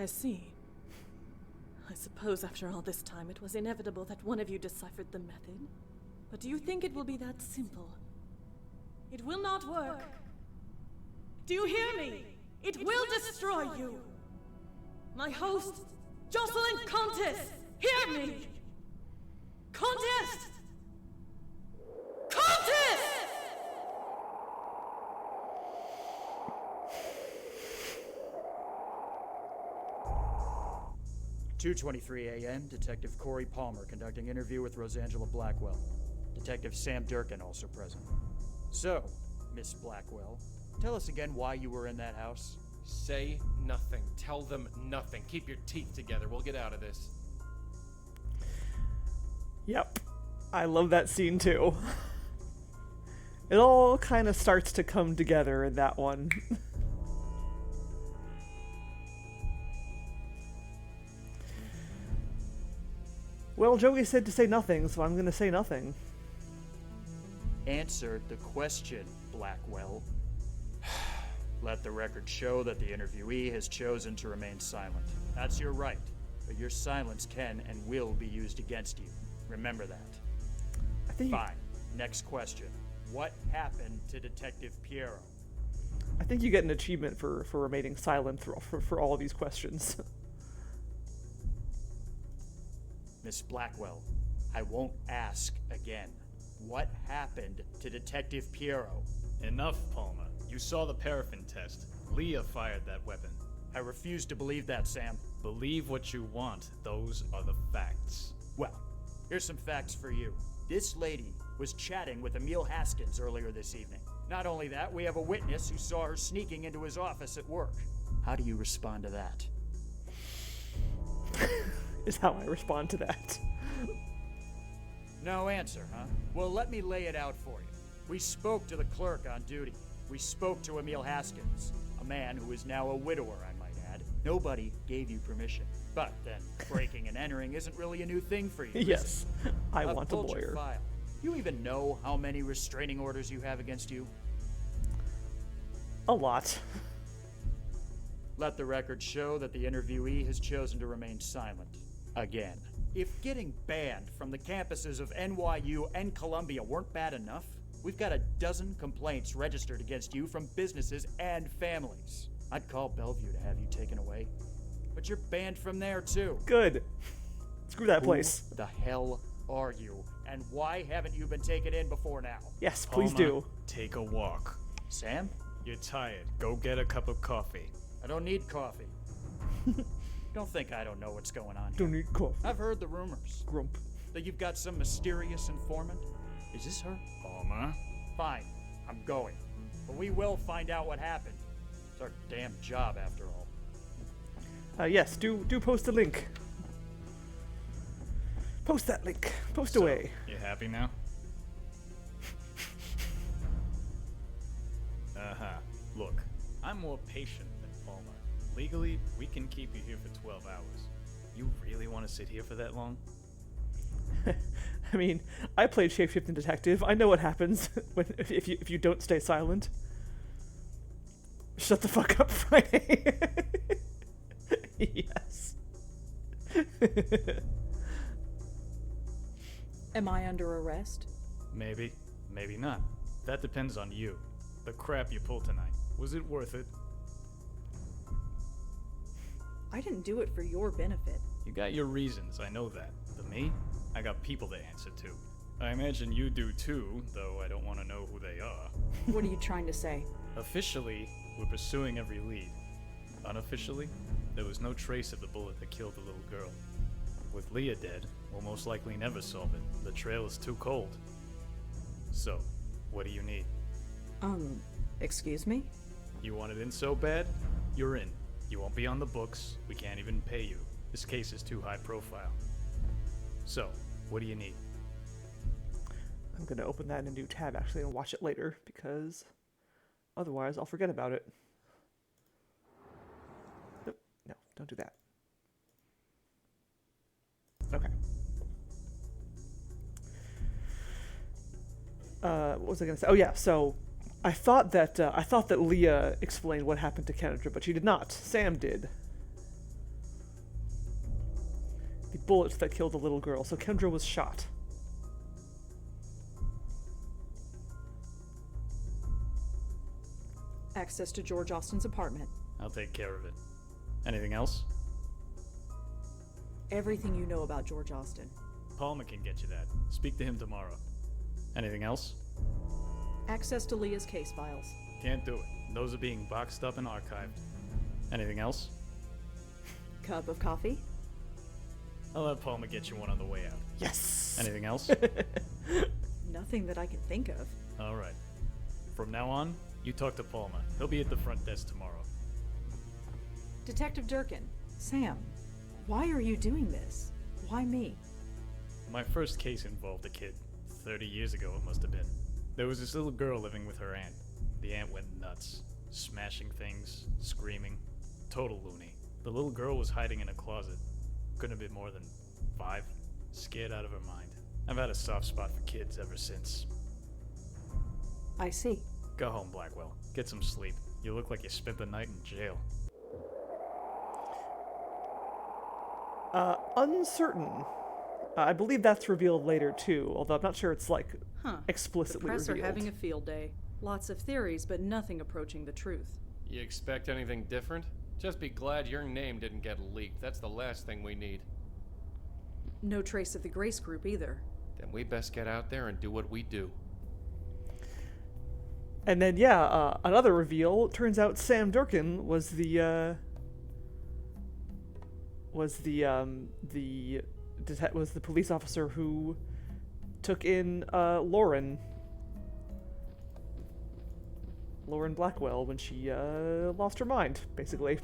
I see. I suppose after all this time it was inevitable that one of you deciphered the method. But do you think it will be that simple? It will not work. Do you hear me? It will destroy you. My host, Jocelyn Contis, hear me! Contis! Contis! 2:23 a.m. Detective Corey Palmer conducting interview with Rosangela Blackwell. Detective Sam Durkin also present. So, Miss Blackwell, tell us again why you were in that house. Say nothing. Tell them nothing. Keep your teeth together. We'll get out of this. Yep. I love that scene too. It all kind of starts to come together in that one. Well, Joey said to say nothing, so I'm gonna say nothing. Answer the question, Blackwell. Let the record show that the interviewee has chosen to remain silent. That's your right, but your silence can and will be used against you. Remember that. I think Fine. Next question. What happened to Detective Piero? I think you get an achievement for remaining silent for all of these questions. Miss Blackwell, I won't ask again. What happened to Detective Piero? Enough, Palmer. You saw the paraffin test. Leah fired that weapon. I refuse to believe that, Sam. Believe what you want. Those are the facts. Well, here's some facts for you. This lady was chatting with Emil Haskins earlier this evening. Not only that, we have a witness who saw her sneaking into his office at work. How do you respond to that? Is how I respond to that. No answer, huh? Well, let me lay it out for you. We spoke to the clerk on duty. We spoke to Emil Haskins, a man who is now a widower, I might add. Nobody gave you permission. But then, breaking and entering isn't really a new thing for you, Yes, is it? I I've want a pulled your lawyer. file. You even know how many restraining orders you have against you? A lot. Let the record show that the interviewee has chosen to remain silent. Again. If getting banned from the campuses of NYU and Columbia weren't bad enough, we've got a dozen complaints registered against you from businesses and families. I'd call Bellevue to have you taken away. But you're banned from there too. Good. Screw that place. Who the hell are you? And why haven't you been taken in before now? Yes, please Palmer, do. Take a walk. Sam? You're tired. Go get a cup of coffee. I don't need coffee. Don't think I don't know what's going on here. Don't need coffee. I've heard the rumors. Grump. That you've got some mysterious informant. Is this her? Palmer? Fine. I'm going. But we will find out what happened. It's our damn job, after all. Yes, do post a link. Post that link. Post away. You happy now? Look, I'm more patient than Palmer. Legally, we can keep you here for 12 hours. You really want to sit here for that long? I mean, I played Shapeshifting Detective. I know what happens if you don't stay silent. Shut the fuck up, Friday. Yes. Am I under arrest? Maybe, maybe not. That depends on you. The crap you pulled tonight, was it worth it? I didn't do it for your benefit. You got your reasons, I know that. But me? I got people to answer to. I imagine you do too, though I don't want to know who they are. What are you trying to say? Officially, we're pursuing every lead. Unofficially, there was no trace of the bullet that killed the little girl. With Leah dead, we'll most likely never solve it. The trail is too cold. So, what do you need? Excuse me? You want it in so bad? You're in. You won't be on the books. We can't even pay you. This case is too high profile. So, what do you need? I'm gonna open that in a new tab actually and watch it later because otherwise I'll forget about it. Nope, no, don't do that. Okay. What was I gonna say? Oh yeah, so I thought that Leah explained what happened to Kendra, but she did not. Sam did. The bullets that killed the little girl. So Kendra was shot. Access to George Austin's apartment. I'll take care of it. Anything else? Everything you know about George Austin. Palmer can get you that. Speak to him tomorrow. Anything else? Access to Leah's case files. Can't do it. Those are being boxed up and archived. Anything else? Cup of coffee? I'll have Palmer get you one on the way out. Yes! Anything else? Nothing that I can think of. Alright. From now on, You talk to Palmer. He'll be at the front desk tomorrow. Detective Durkin. Sam, why are you doing this? Why me? My first case involved a kid. 30 years ago, it must have been. There was this little girl living with her aunt. The aunt went nuts. Smashing things, screaming. Total loony. The little girl was hiding in a closet. Couldn't have been more than 5. Scared out of her mind. I've had a soft spot for kids ever since. I see. Go home, Blackwell. Get some sleep. You look like you spent the night in jail. Uncertain. I believe that's revealed later too, although I'm not sure it's like explicitly The press revealed. are having a field day. Lots of theories, but nothing approaching the truth. You expect anything different? Just be glad your name didn't get leaked. That's the last thing we need. No trace of the Grace Group either. Then we best get out there and do what we do. And then, another reveal. Turns out Sam Durkin was the police officer who took in Lauren Blackwell when she lost her mind, basically.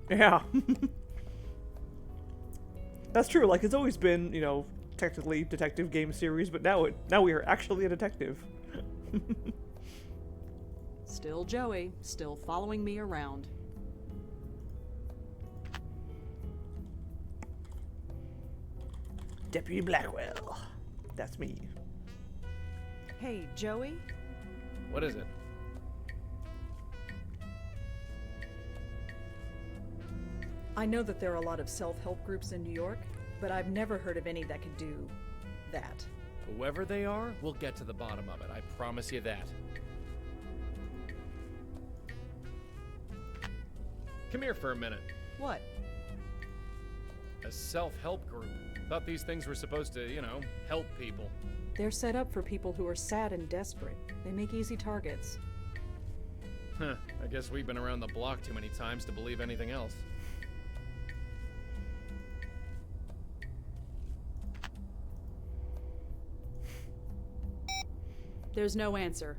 Yeah. That's true, like, it's always been, technically detective game series, but now we are actually a detective. Still Joey, still following me around. Deputy Blackwell. That's me. Hey, Joey? What is it? I know that there are a lot of self-help groups in New York, but I've never heard of any that could do that. Whoever they are, we'll get to the bottom of it. I promise you that. Come here for a minute. What? A self-help group. Thought these things were supposed to, help people. They're set up for people who are sad and desperate. They make easy targets. Huh. I guess we've been around the block too many times to believe anything else. There's no answer.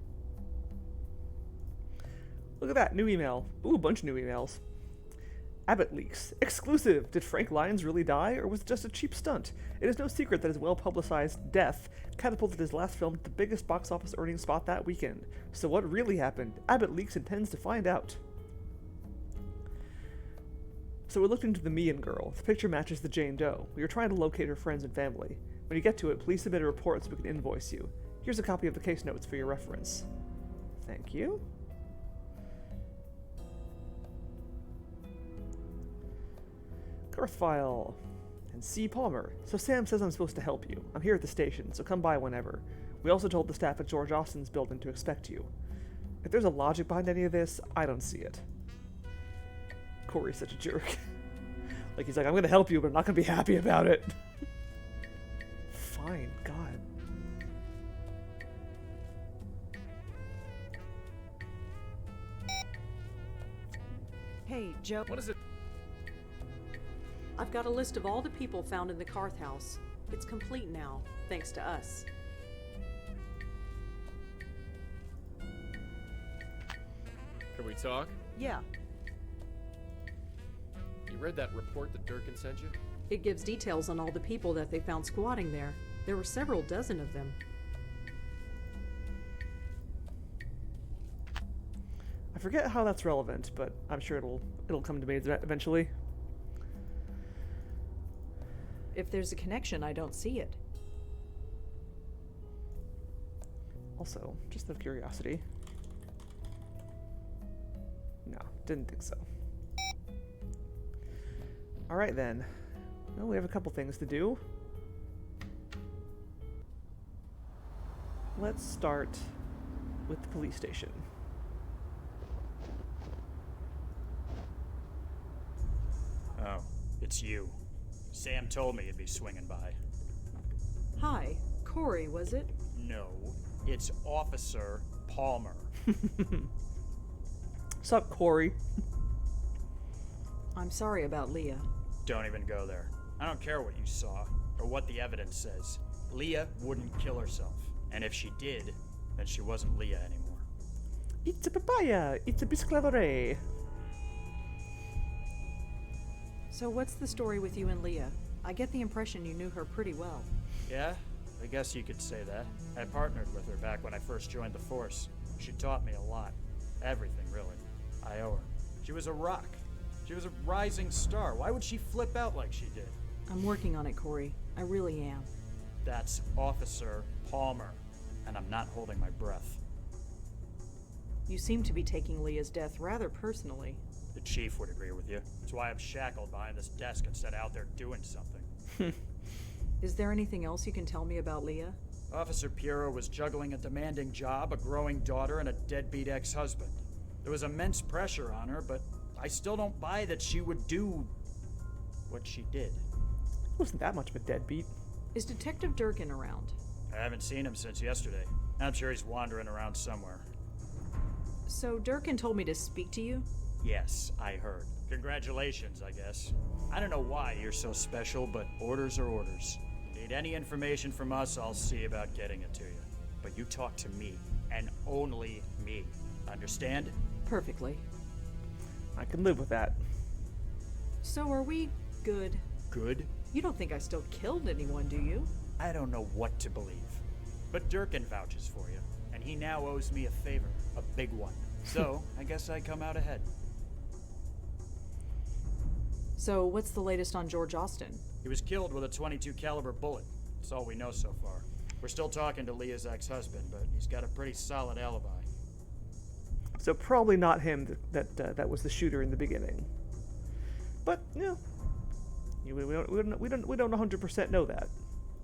Look at that, new email. Ooh, a bunch of new emails. Abbott leaks. Exclusive! Did Frank Lyons really die, or was it just a cheap stunt? It is no secret that his well-publicized death catapulted his last film to the biggest box office earning spot that weekend. So what really happened? Abbott Leaks intends to find out. So we looked into the Mian girl. The picture matches the Jane Doe. We are trying to locate her friends and family. When you get to it, please submit a report so we can invoice you. Here's a copy of the case notes for your reference. Thank you. Garth File. And C. Palmer. So Sam says I'm supposed to help you. I'm here at the station, so come by whenever. We also told the staff at George Austin's building to expect you. If there's a logic behind any of this, I don't see it. Corey's such a jerk. Like, he's like, I'm gonna help you, but I'm not gonna be happy about it. Fine, God. Hey, Joe. What is it? I've got a list of all the people found in the Carth house. It's complete now, thanks to us. Can we talk? Yeah. You read that report that Durkin sent you? It gives details on all the people that they found squatting there. There were several dozen of them. I forget how that's relevant, but I'm sure it'll come to me eventually. If there's a connection, I don't see it. Also, just out of curiosity. No, didn't think so. Alright then. Well, we have a couple things to do. Let's start with the police station. Oh, it's you. Sam told me you'd be swinging by. Hi, Corey, was it? No, it's Officer Palmer. Sup, Corey? I'm sorry about Leah. Don't even go there. I don't care what you saw, or what the evidence says. Leah wouldn't kill herself. And if she did, then she wasn't Leah anymore. It's a papaya! It's a bisclavore! So what's the story with you and Leah? I get the impression you knew her pretty well. Yeah, I guess you could say that. I partnered with her back when I first joined the force. She taught me a lot. Everything, really. I owe her. She was a rock. She was a rising star. Why would she flip out like she did? I'm working on it, Corey. I really am. That's Officer Palmer, and I'm not holding my breath. You seem to be taking Leah's death rather personally. The chief would agree with you. That's why I'm shackled behind this desk instead of out there doing something. Is there anything else you can tell me about Leah? Officer Piero was juggling a demanding job, a growing daughter, and a deadbeat ex-husband. There was immense pressure on her, but I still don't buy that she would do what she did. Wasn't that much of a deadbeat. Is Detective Durkin around? I haven't seen him since yesterday. I'm sure he's wandering around somewhere. So Durkin told me to speak to you? Yes, I heard. Congratulations, I guess. I don't know why you're so special, but orders are orders. Need any information from us, I'll see about getting it to you. But you talk to me, and only me. Understand? Perfectly. I can live with that. So are we good? Good? You don't think I still killed anyone, do you? I don't know what to believe. But Durkin vouches for you, and he now owes me a favor, a big one. So, I guess I come out ahead. So what's the latest on George Austin? He was killed with a .22 caliber bullet. That's all we know so far. We're still talking to Leah's ex-husband, but he's got a pretty solid alibi. So probably not him that was the shooter in the beginning. But we don't 100% know that.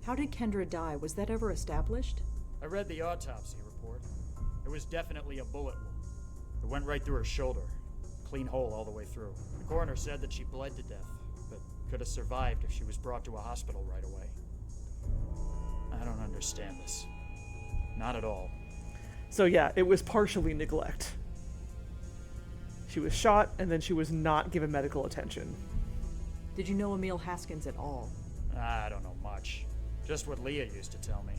How did Kendra die? Was that ever established? I read the autopsy report. It was definitely a bullet wound. It went right through her shoulder. Clean hole all the way through. The coroner said that she bled to death, but could have survived if she was brought to a hospital right away. I don't understand this. Not at all. So yeah, it was partially neglect. She was shot, and then she was not given medical attention. Did you know Emil Haskins at all? I don't know much. Just what Leah used to tell me.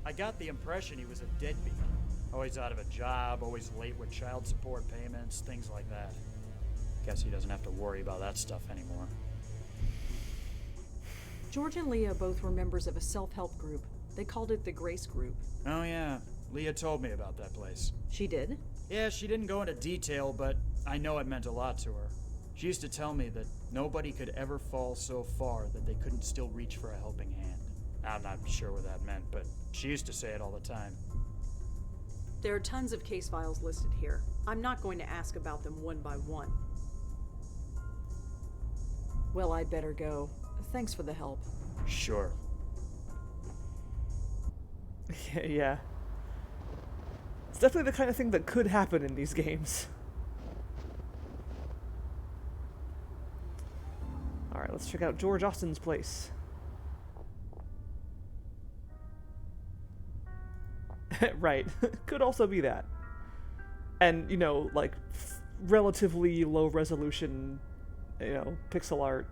I got the impression he was a deadbeat. Always out of a job, always late with child support payments, things like that. Guess he doesn't have to worry about that stuff anymore. George and Leah both were members of a self-help group. They called it the Grace Group. Oh yeah, Leah told me about that place. She did? Yeah, she didn't go into detail, but I know it meant a lot to her. She used to tell me that nobody could ever fall so far that they couldn't still reach for a helping hand. I'm not sure what that meant, but she used to say it all the time. There are tons of case files listed here. I'm not going to ask about them one by one. Well, I'd better go. Thanks for the help. Sure. Yeah. It's definitely the kind of thing that could happen in these games. Alright, let's check out George Austin's place. Right. Could also be that. And, like, relatively low resolution, pixel art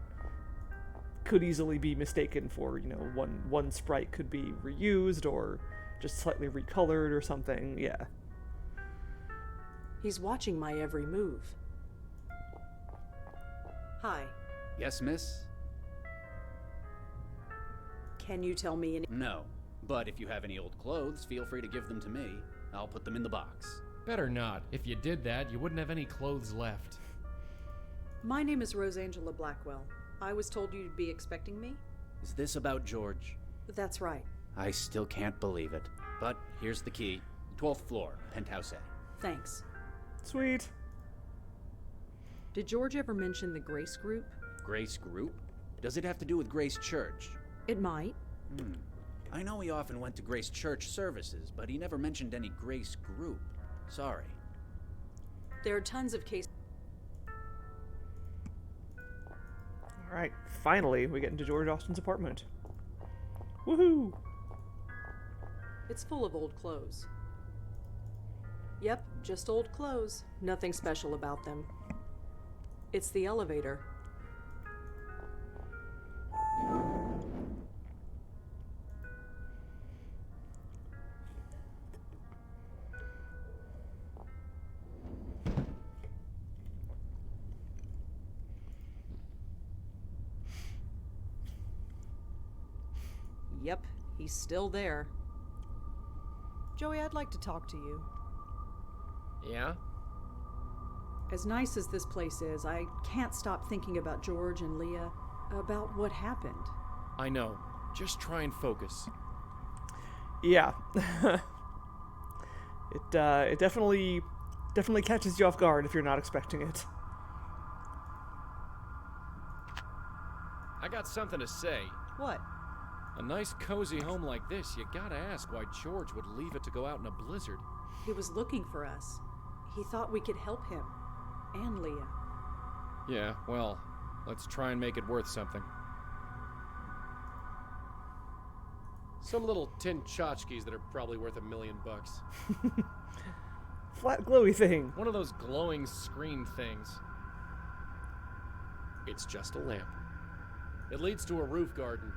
could easily be mistaken for, one sprite could be reused or just slightly recolored or something, yeah. He's watching my every move. Hi. Yes, miss? Can you tell me any— No. But if you have any old clothes, feel free to give them to me. I'll put them in the box. Better not. If you did that, you wouldn't have any clothes left. My name is Rosangela Blackwell. I was told you'd be expecting me? Is this about George? That's right. I still can't believe it. But here's the key. 12th floor, penthouse A. Thanks. Sweet. Did George ever mention the Grace Group? Grace Group? Does it have to do with Grace Church? It might. I know he often went to Grace Church services, but he never mentioned any Grace Group. Sorry. There are tons of cases. Alright, finally we get into George Austin's apartment. Woohoo! It's full of old clothes. Yep, just old clothes. Nothing special about them. It's the elevator. Yep, he's still there. Joey, I'd like to talk to you. Yeah? As nice as this place is, I can't stop thinking about George and Leah, about what happened. I know. Just try and focus. Yeah. It definitely catches you off guard if you're not expecting it. I got something to say. What? A nice cozy home like this, you gotta ask why George would leave it to go out in a blizzard. He was looking for us. He thought we could help him. And Leah. Yeah, well, let's try and make it worth something. Some little tin tchotchkes that are probably worth $1 million. Flat glowy thing. One of those glowing screen things. It's just a lamp. It leads to a roof garden.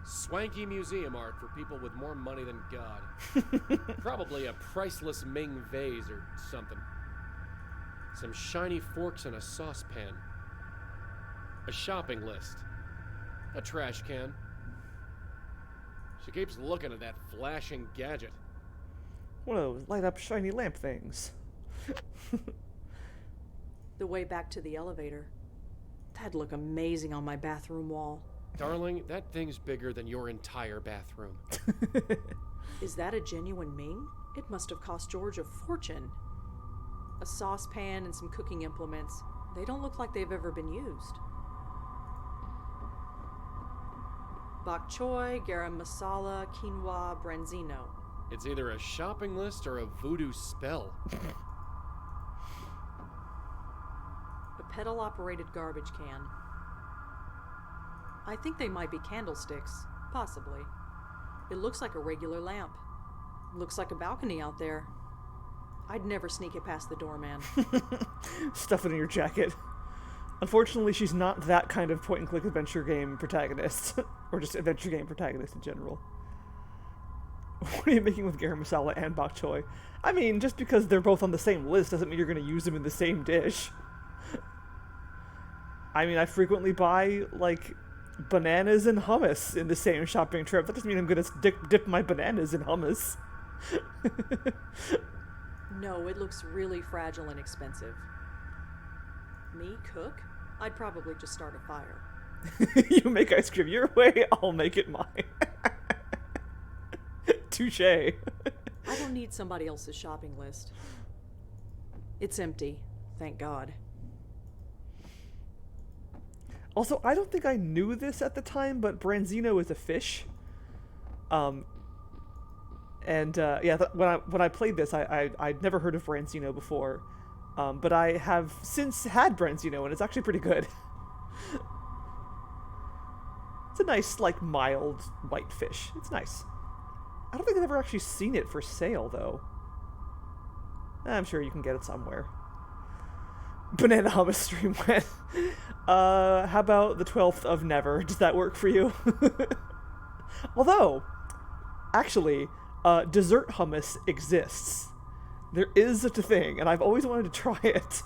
Swanky museum art for people with more money than God. Probably a priceless Ming vase or something. Some shiny forks and a saucepan. A shopping list. A trash can. She keeps looking at that flashing gadget. One of those light up shiny lamp things. The way back to the elevator. That'd look amazing on my bathroom wall. Darling, that thing's bigger than your entire bathroom. Is that a genuine Ming? It must have cost George a fortune. A saucepan and some cooking implements. They don't look like they've ever been used. Bok choy, garam masala, quinoa, branzino. It's either a shopping list or a voodoo spell. A pedal-operated garbage can. I think they might be candlesticks. Possibly. It looks like a regular lamp. Looks like a balcony out there. I'd never sneak it past the doorman. Stuff it in your jacket. Unfortunately, she's not that kind of point-and-click adventure game protagonist. Or just adventure game protagonist in general. What are you making with garam masala and bok choy? I mean, just because they're both on the same list doesn't mean you're going to use them in the same dish. I mean, I frequently buy, like, bananas and hummus in the same shopping trip. That doesn't mean I'm going to dip my bananas in hummus. No, it looks really fragile and expensive. Me cook? I'd probably just start a fire. You make ice cream your way, I'll make it mine. Touché. I don't need somebody else's shopping list. It's empty, thank God. Also, I don't think I knew this at the time, but branzino is a fish. When I played this, I'd never heard of branzino before, but I have since had branzino, and it's actually pretty good. It's a nice, like, mild white fish. It's nice. I don't think I've ever actually seen it for sale, though. I'm sure you can get it somewhere. Banana hummus stream went. How about the 12th of never? Does that work for you? Although, actually, dessert hummus exists. There is such a thing, and I've always wanted to try it.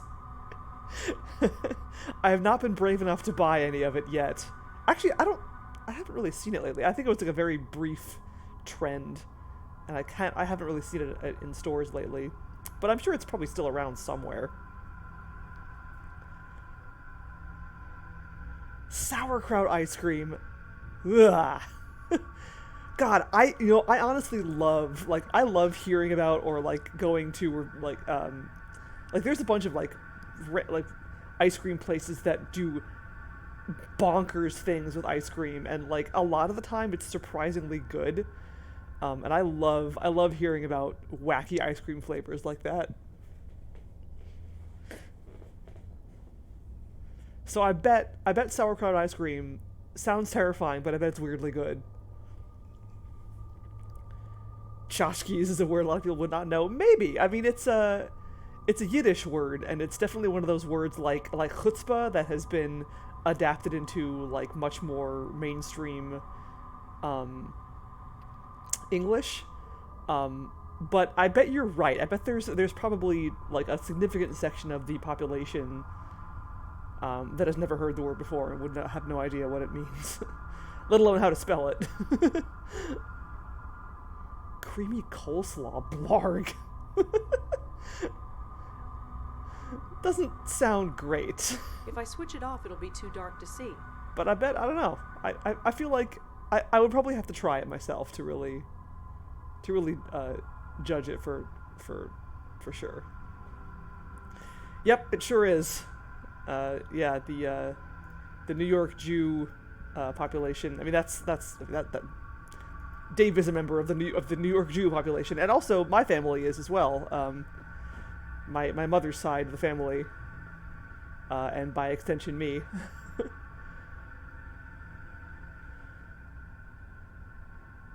I have not been brave enough to buy any of it yet. Actually, I haven't really seen it lately. I think it was like a very brief trend, and I haven't really seen it in stores lately. But I'm sure it's probably still around somewhere. Sauerkraut ice cream. Ugh. God, I honestly love, like, I love hearing about or, like, going to, or, like, there's a bunch of, like ice cream places that do bonkers things with ice cream, and, like, a lot of the time it's surprisingly good. And I love hearing about wacky ice cream flavors like that. So I bet sauerkraut ice cream sounds terrifying, but I bet it's weirdly good. Tchotchkes is a word a lot of people would not know. Maybe. I mean, it's a Yiddish word, and it's definitely one of those words like chutzpah that has been adapted into, like, much more mainstream English. But I bet you're right. I bet there's probably, like, a significant section of the population that has never heard the word before and would have no idea what it means. let alone how to spell it. Creamy coleslaw, blarg. Doesn't sound great. If I switch it off, it'll be too dark to see. But I bet, I don't know. I feel like I would probably have to try it myself to really judge it for sure. Yep, it sure is. Yeah, the New York Jew population. I mean, that Dave is a member of the New York Jew population, and also my family is as well. My mother's side of the family, and by extension me.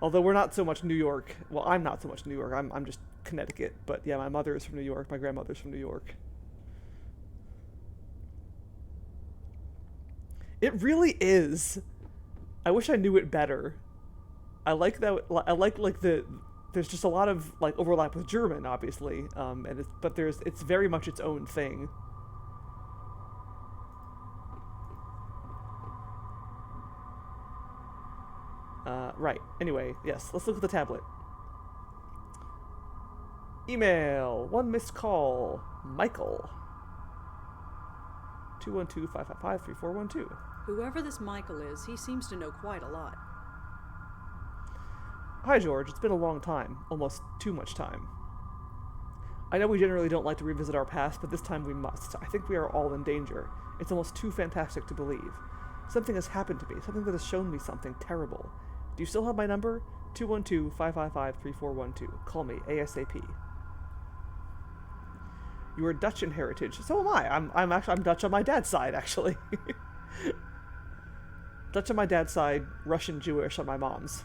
Although we're not so much New York. Well, I'm not so much New York. I'm just Connecticut. But yeah, my mother is from New York. My grandmother's from New York. It really is. I wish I knew it better. I like that. I like the. There's just a lot of like overlap with German, obviously, and it's very much its own thing. Right. Anyway, yes. Let's look at the tablet. Email. 1 missed call. Michael. 212-555-3412. Whoever this Michael is, he seems to know quite a lot. Hi, George. It's been a long time. Almost too much time. I know we generally don't like to revisit our past, but this time we must. I think we are all in danger. It's almost too fantastic to believe. Something has happened to me. Something that has shown me something terrible. Do you still have my number? 212-555-3412. Call me ASAP. You are Dutch in heritage. So am I. I'm Dutch on my dad's side, actually. Dutch on my dad's side, Russian Jewish on my mom's.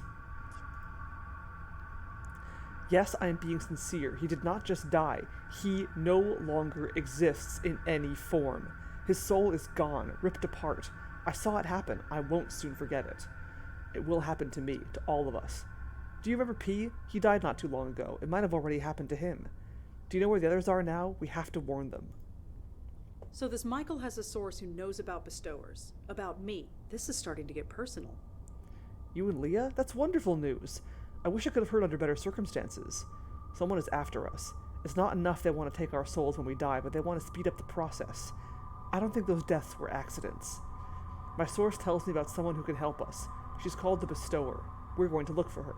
Yes, I am being sincere. He did not just die. He no longer exists in any form. His soul is gone, ripped apart. I saw it happen. I won't soon forget it. It will happen to me, to all of us. Do you remember P? He died not too long ago. It might have already happened to him. Do you know where the others are now? We have to warn them. So this Michael has a source who knows about bestowers. About me. This is starting to get personal. You and Leah? That's wonderful news. I wish I could have heard under better circumstances. Someone is after us. It's not enough they want to take our souls when we die, but they want to speed up the process. I don't think those deaths were accidents. My source tells me about someone who can help us. She's called the Bestower. We're going to look for her.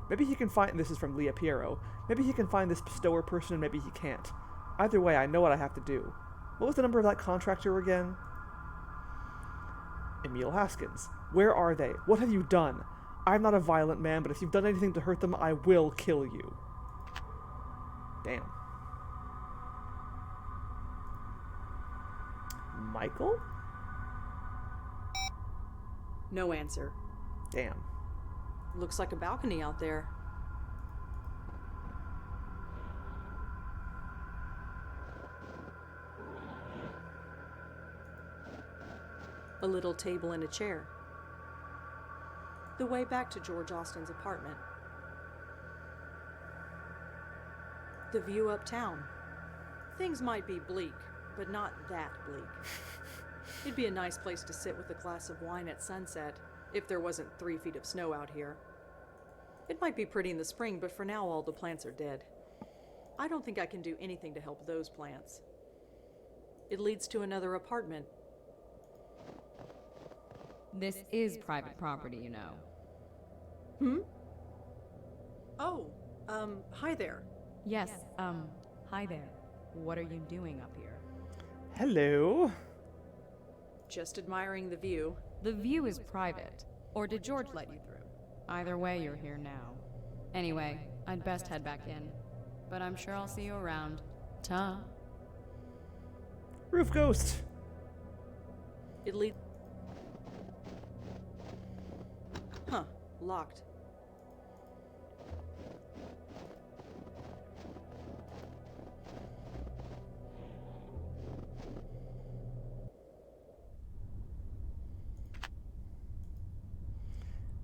Maybe he can find... This is from Leah Piero. Maybe he can find this Bestower person and maybe he can't. Either way, I know what I have to do. What was the number of that contractor again? Emil Haskins. Where are they? What have you done? I'm not a violent man, but if you've done anything to hurt them, I will kill you. Damn. Michael? No answer. Damn. Looks like a balcony out there. A little table and a chair. The way back to George Austin's apartment. The view uptown. Things might be bleak, but not that bleak. It'd be a nice place to sit with a glass of wine at sunset, if there wasn't 3 feet of snow out here. It might be pretty in the spring, but for now all the plants are dead. I don't think I can do anything to help those plants. It leads to another apartment. This is private property, you know. Hmm? Oh, hi there. Yes, hi there. What are you doing up here? Hello. Just admiring the view. The view is private. Or did George let you through? Either way, you're here now. Anyway, I'd best head back in. But I'm sure I'll see you around. Ta. Roof ghost. It leads... Huh. Locked.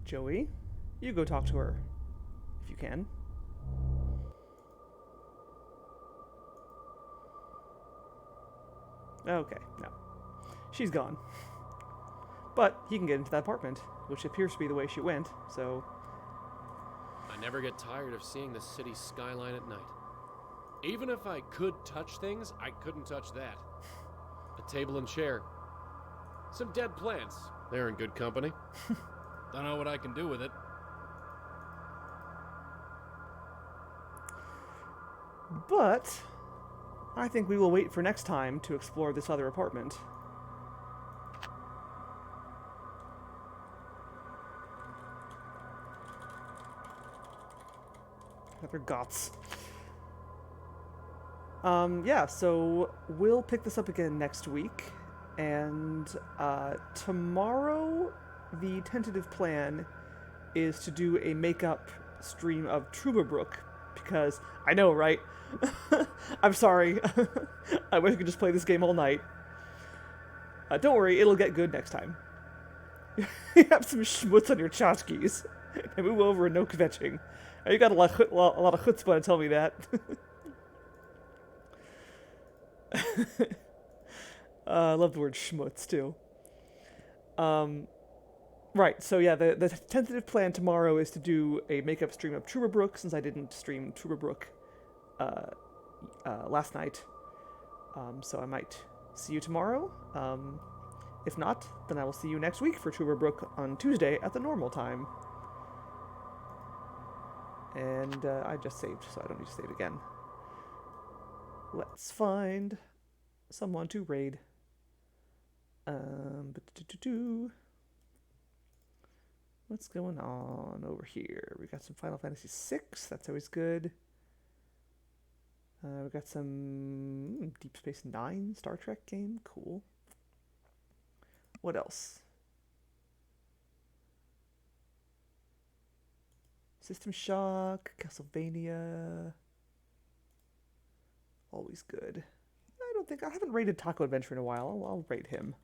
Joey, you go talk to her. If you can. Okay, no. She's gone. But he can get into that apartment, which appears to be the way she went, so... I never get tired of seeing the city skyline at night. Even if I could touch things, I couldn't touch that. A table and chair. Some dead plants. They're in good company. Don't know what I can do with it. But I think we will wait for next time to explore this other apartment. Other goths. Yeah, so we'll pick this up again next week, and tomorrow the tentative plan is to do a makeup stream of Troublebrook, because I know, right? I'm sorry. I wish I could just play this game all night. Don't worry, it'll get good next time. You have some schmutz on your tchotchkes, and move over and no kvetching. You got a lot of chutzpah to tell me that. I love the word schmutz, too. Right, so yeah, the tentative plan tomorrow is to do a makeup stream of Troublebrook, since I didn't stream Troublebrook last night. So I might see you tomorrow. If not, then I will see you next week for Troublebrook on Tuesday at the normal time. And I just saved, so I don't need to save again. Let's find someone to raid. What's going on over here? We got some Final Fantasy VI. That's always good. We got some Deep Space Nine Star Trek game. Cool. What else? System Shock, Castlevania. Always good. I haven't rated Taco Adventure in a while. I'll rate him.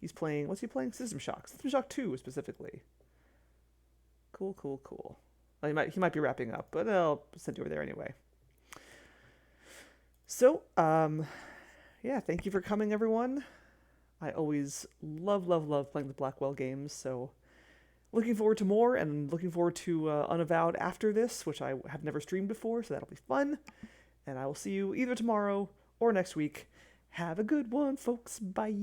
He's playing, what's he playing? System Shock. System Shock 2 specifically. Cool. Well, he might be wrapping up, but I'll send you over there anyway. So, yeah, thank you for coming, everyone. I always love playing the Blackwell games, so looking forward to more, and looking forward to Unavowed after this, which I have never streamed before, so that'll be fun. And I will see you either tomorrow or next week. Have a good one, folks. Bye.